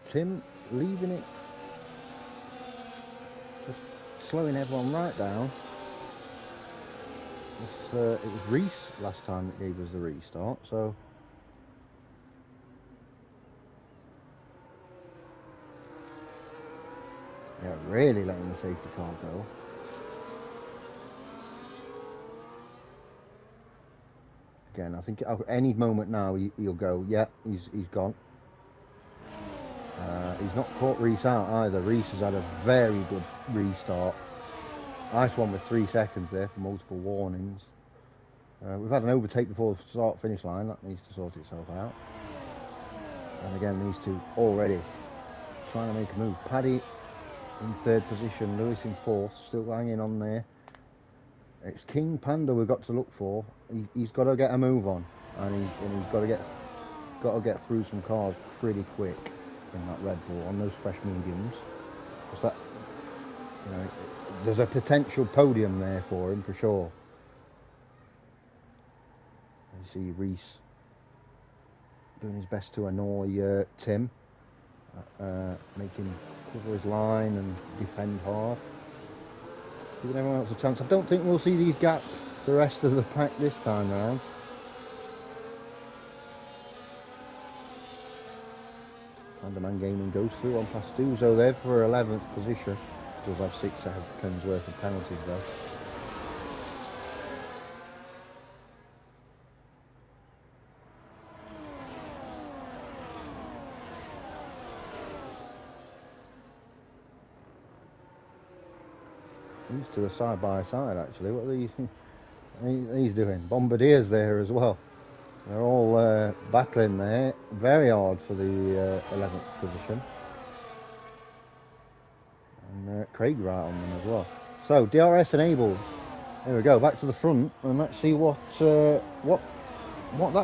Tim leaving it, just slowing everyone right down. It was Reese last time that gave us the restart, so yeah, really letting the safety car go. Again, I think at any moment now he'll go. Yeah, he's gone. He's not caught Reese out either. Reese has had a very good restart. Nice one with 3 seconds there for multiple warnings. We've had an overtake before the start-finish line. That needs to sort itself out. And again, these two already trying to make a move. Paddy in 3rd position, Lewis in 4th, still hanging on there. It's King Panda we've got to look for. He's got to get a move on, and he's got to get through some cars pretty quick in that Red Bull on those fresh mediums. Because that, you know, there's a potential podium there for him for sure. You see Reese doing his best to annoy Tim, make him cover his line and defend hard, giving everyone else a chance. I don't think we'll see these gap the rest of the pack this time round. Pandaman Gaming goes through on Pastuzo there for 11th position. Does have 6 seconds worth of penalties though. These two are side by side actually. What are these doing? Bombardiers there as well. They're all battling there. Very hard for the 11th position. And Craig right on them as well. So DRS enabled. There we go. Back to the front, and let's see what that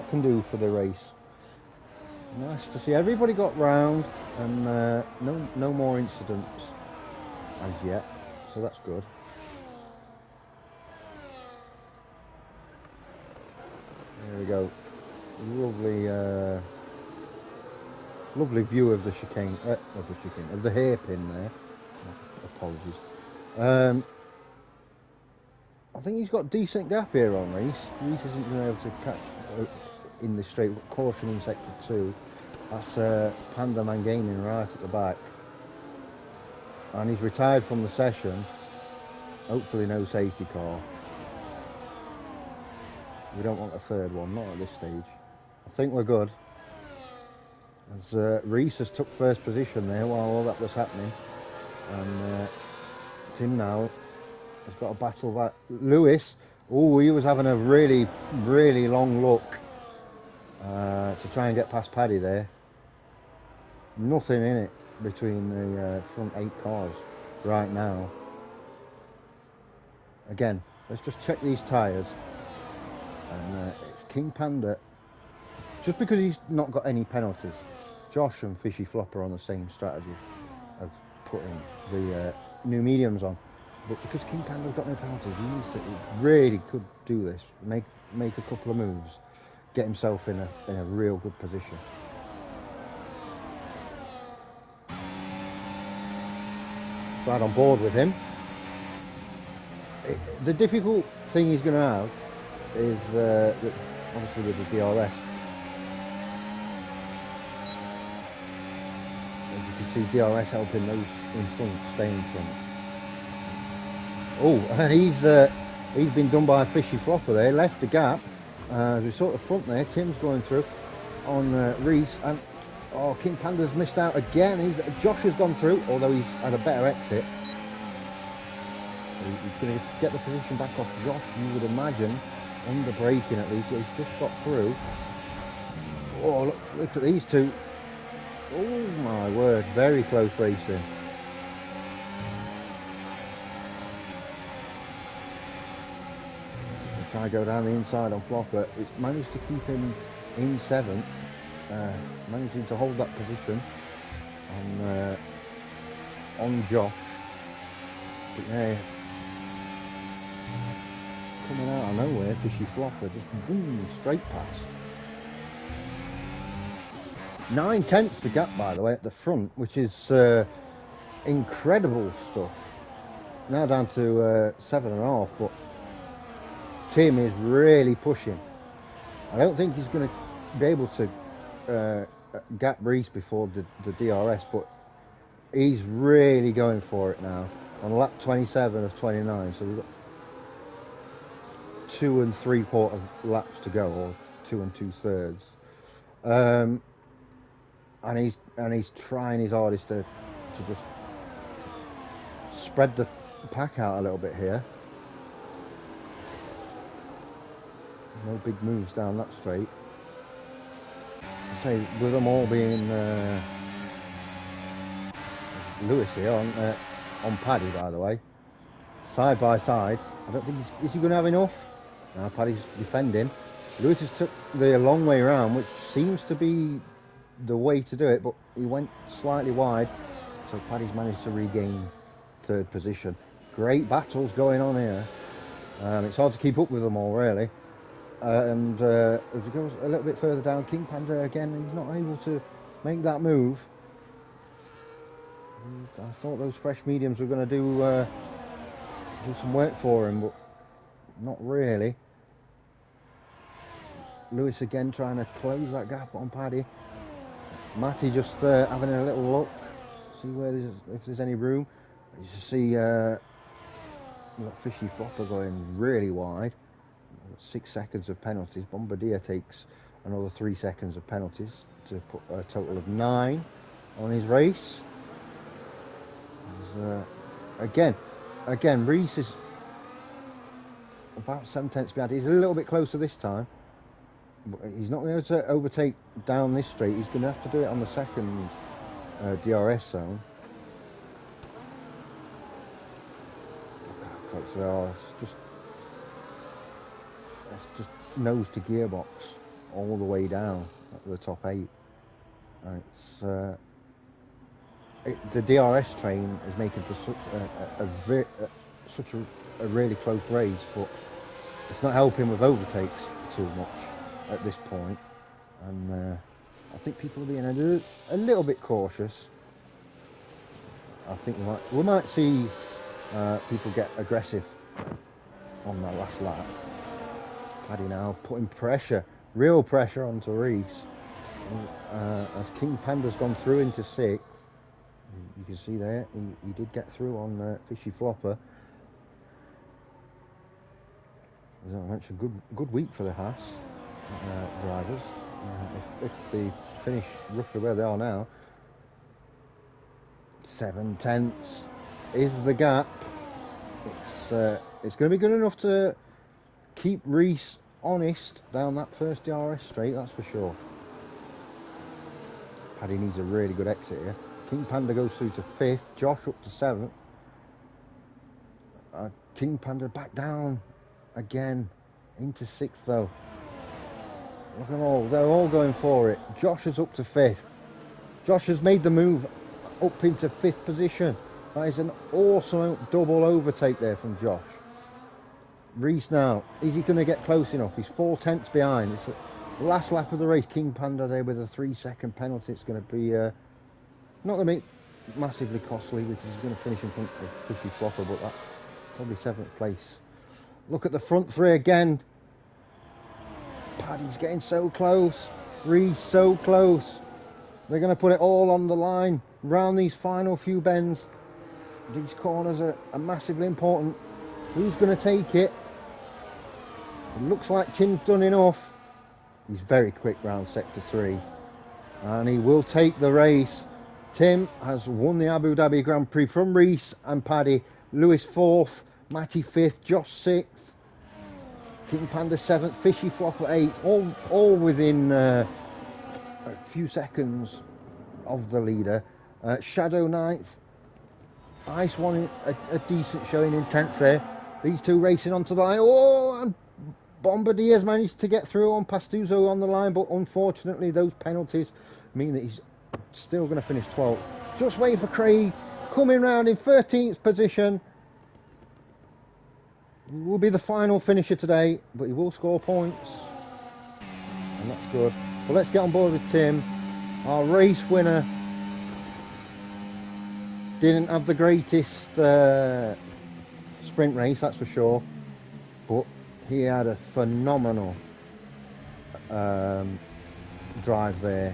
can do for the race. Nice to see everybody got round, and no more incidents as yet. So that's good. There we go. Lovely view of the chicane, of the hairpin there. Apologies. I think he's got decent gap here on Reese. Reese isn't going to be able to catch in the straight. Caution in sector 2. That's Pandaman Gaming right at the back. And he's retired from the session. Hopefully no safety car. We don't want a third one, not at this stage. I think we're good. As Reese has took first position there while all that was happening. And Tim now has got a battle back. Lewis, oh, he was having a really, really long look to try and get past Paddy there. Nothing in it between the front 8 cars right now. Again, let's just check these tyres. And it's King Panda. Just because he's not got any penalties. Josh and Fishy Flopper on the same strategy of putting the new mediums on. But because King Panda's got no penalties, he really could do this. Make a couple of moves. Get himself in a real good position. Right on board with him. The difficult thing he's going to have is that obviously with the DRS, as you can see, DRS helping those in front stay in front. Oh, and he's been done by a Fishy Flopper there. Left the gap as we saw at the front there. Tim's going through on Reese, and oh, King Panda's missed out again. Josh has gone through, although he's had a better exit. He's going to get the position back off Josh, you would imagine, under braking at least. He's just got through. Oh, look at these two. Oh my word, very close racing. Try to go down the inside on Flopper. It's managed to keep him in 7th, managing to hold that position on Josh. But yeah, coming out of nowhere, Fishy Flopper just boom, straight past. 9/10 the gap, by the way, at the front, which is incredible stuff. Now down to 7.5, but Tim is really pushing. I don't think he's going to be able to gap Reese before the DRS, but he's really going for it now. On lap 27 of 29, so we've got 2 3/4 laps to go, or 2 2/3. And he's trying his hardest to just spread the pack out a little bit here. No big moves down that straight. I say with them all being Lewis here on Paddy, by the way, side by side. I don't think is he going to have enough? Now Paddy's defending. Lewis has took the long way around, which seems to be the way to do it, but he went slightly wide, so Paddy's managed to regain 3rd position. Great battles going on here. It's hard to keep up with them all, really. And as he goes a little bit further down, King Panda again, he's not able to make that move. I thought those fresh mediums were going to do some work for him, but not really. Lewis again trying to close that gap on Paddy. Matty just having a little look, see where if there's any room. You see that Fishy Flopper going really wide. 6 seconds of penalties. Bombardier takes another 3 seconds of penalties to put a total of 9 on his race. Again, Reese is about 7/10 behind. He's a little bit closer this time. But he's not going to overtake down this straight. He's going to have to do it on the second DRS zone. It's just nose to gearbox all the way down at the top 8. And the DRS train is making for such a really close race, but it's not helping with overtakes too much at this point. And I think people are being a little bit cautious. I think we might see people get aggressive on that last lap. Paddy now putting pressure, real pressure onto Reese. As King Panda's gone through into 6th, you can see there, he did get through on Fishy Flopper. As I mentioned, good week for the Haas drivers. If they finish roughly where they are now, 7/10 is the gap. It's going to be good enough to keep Reese honest down that first DRS straight, that's for sure. Paddy needs a really good exit here. King Panda goes through to 5th, Josh up to 7th. King Panda back down again into 6th though. Look at them all, they're all going for it. Josh is up to 5th. Josh has made the move up into 5th position. That is an awesome double overtake there from Josh. Reese now, is he going to get close enough? He's 4/10 behind. It's the last lap of the race. King Panda there with a 3-second penalty. It's going to be not going to be massively costly because he's going to finish in front of Fishy Flopper, but that's probably 7th place. Look at the front 3 again. Paddy's getting so close. Reese so close. They're going to put it all on the line round these final few bends. These corners are massively important. Who's going to take it? It looks like Tim's done enough. He's very quick round sector 3. And he will take the race. Tim has won the Abu Dhabi Grand Prix from Reese and Paddy. Lewis 4th, Matty 5th, Josh 6th, King Panda 7th, Fishy Flopper 8th, all within a few seconds of the leader. Shadow 9th, Ice won a decent showing in 10th there. These two racing onto the line. Oh, and Bombardier's managed to get through on Pastuzo on the line, but unfortunately those penalties mean that he's still going to finish 12th. Just waiting for Craig, coming round in 13th position. He will be the final finisher today, but he will score points, and that's good. But let's get on board with Tim, our race winner. Didn't have the greatest sprint race, that's for sure, but he had a phenomenal drive there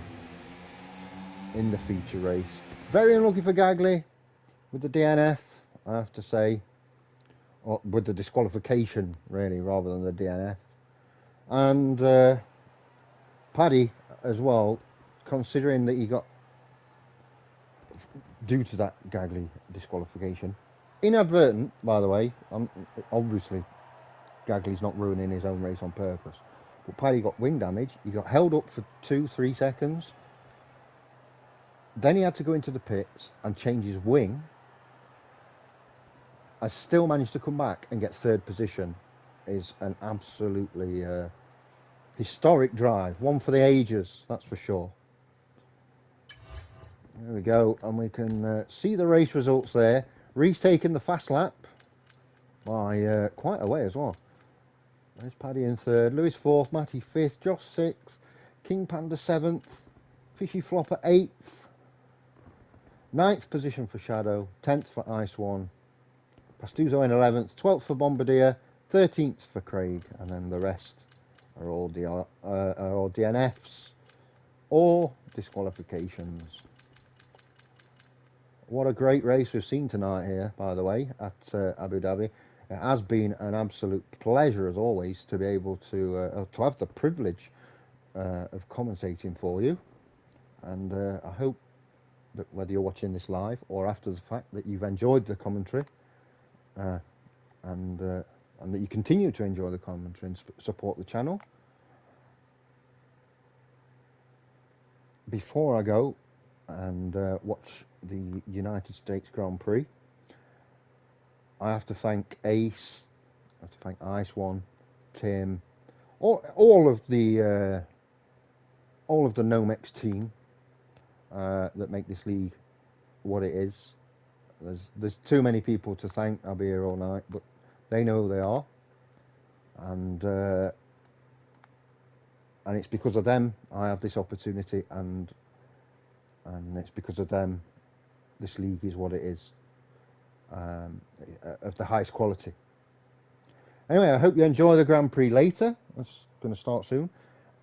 in the feature race. Very unlucky for Gagley with the DNF, I have to say, or with the disqualification really, rather than the DNF. And Paddy as well, considering that he got, due to that Gagley disqualification, inadvertent by the way, obviously Gagley's not ruining his own race on purpose, but Paddy got wing damage. He got held up for 2-3 seconds, then he had to go into the pits and change his wing. I still managed to come back and get 3rd position. Is an absolutely historic drive, one for the ages, that's for sure. There we go, and we can see the race results there. Reese taking the fast lap by quite a way as well. There's Paddy in third, Lewis fourth, Matty fifth, Josh sixth, King Panda seventh, Fishy Flopper eighth, ninth position for Shadow, 10th for Ice One, Pastuzo in 11th, 12th for Bombardier, 13th for Craig, and then the rest are all DNFs or disqualifications. What a great race we've seen tonight here, by the way, at Abu Dhabi. It has been an absolute pleasure, as always, to be able to have the privilege of commentating for you. And I hope that whether you're watching this live or after the fact, that you've enjoyed the commentary, and that you continue to enjoy the commentary and support the channel. Before I go and watch the United States Grand Prix, I have to thank Ace, I have to thank Ice One, Tim, all of the NOMEX team that make this league what it is. There's too many people to thank. I'll be here all night, but they know who they are, and it's because of them I have this opportunity, and it's because of them this league is what it is, of the highest quality. Anyway, I hope you enjoy the Grand Prix later. It's going to start soon,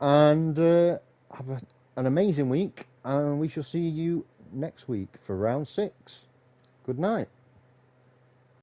and have an amazing week, and we shall see you next week for round 6. Good night.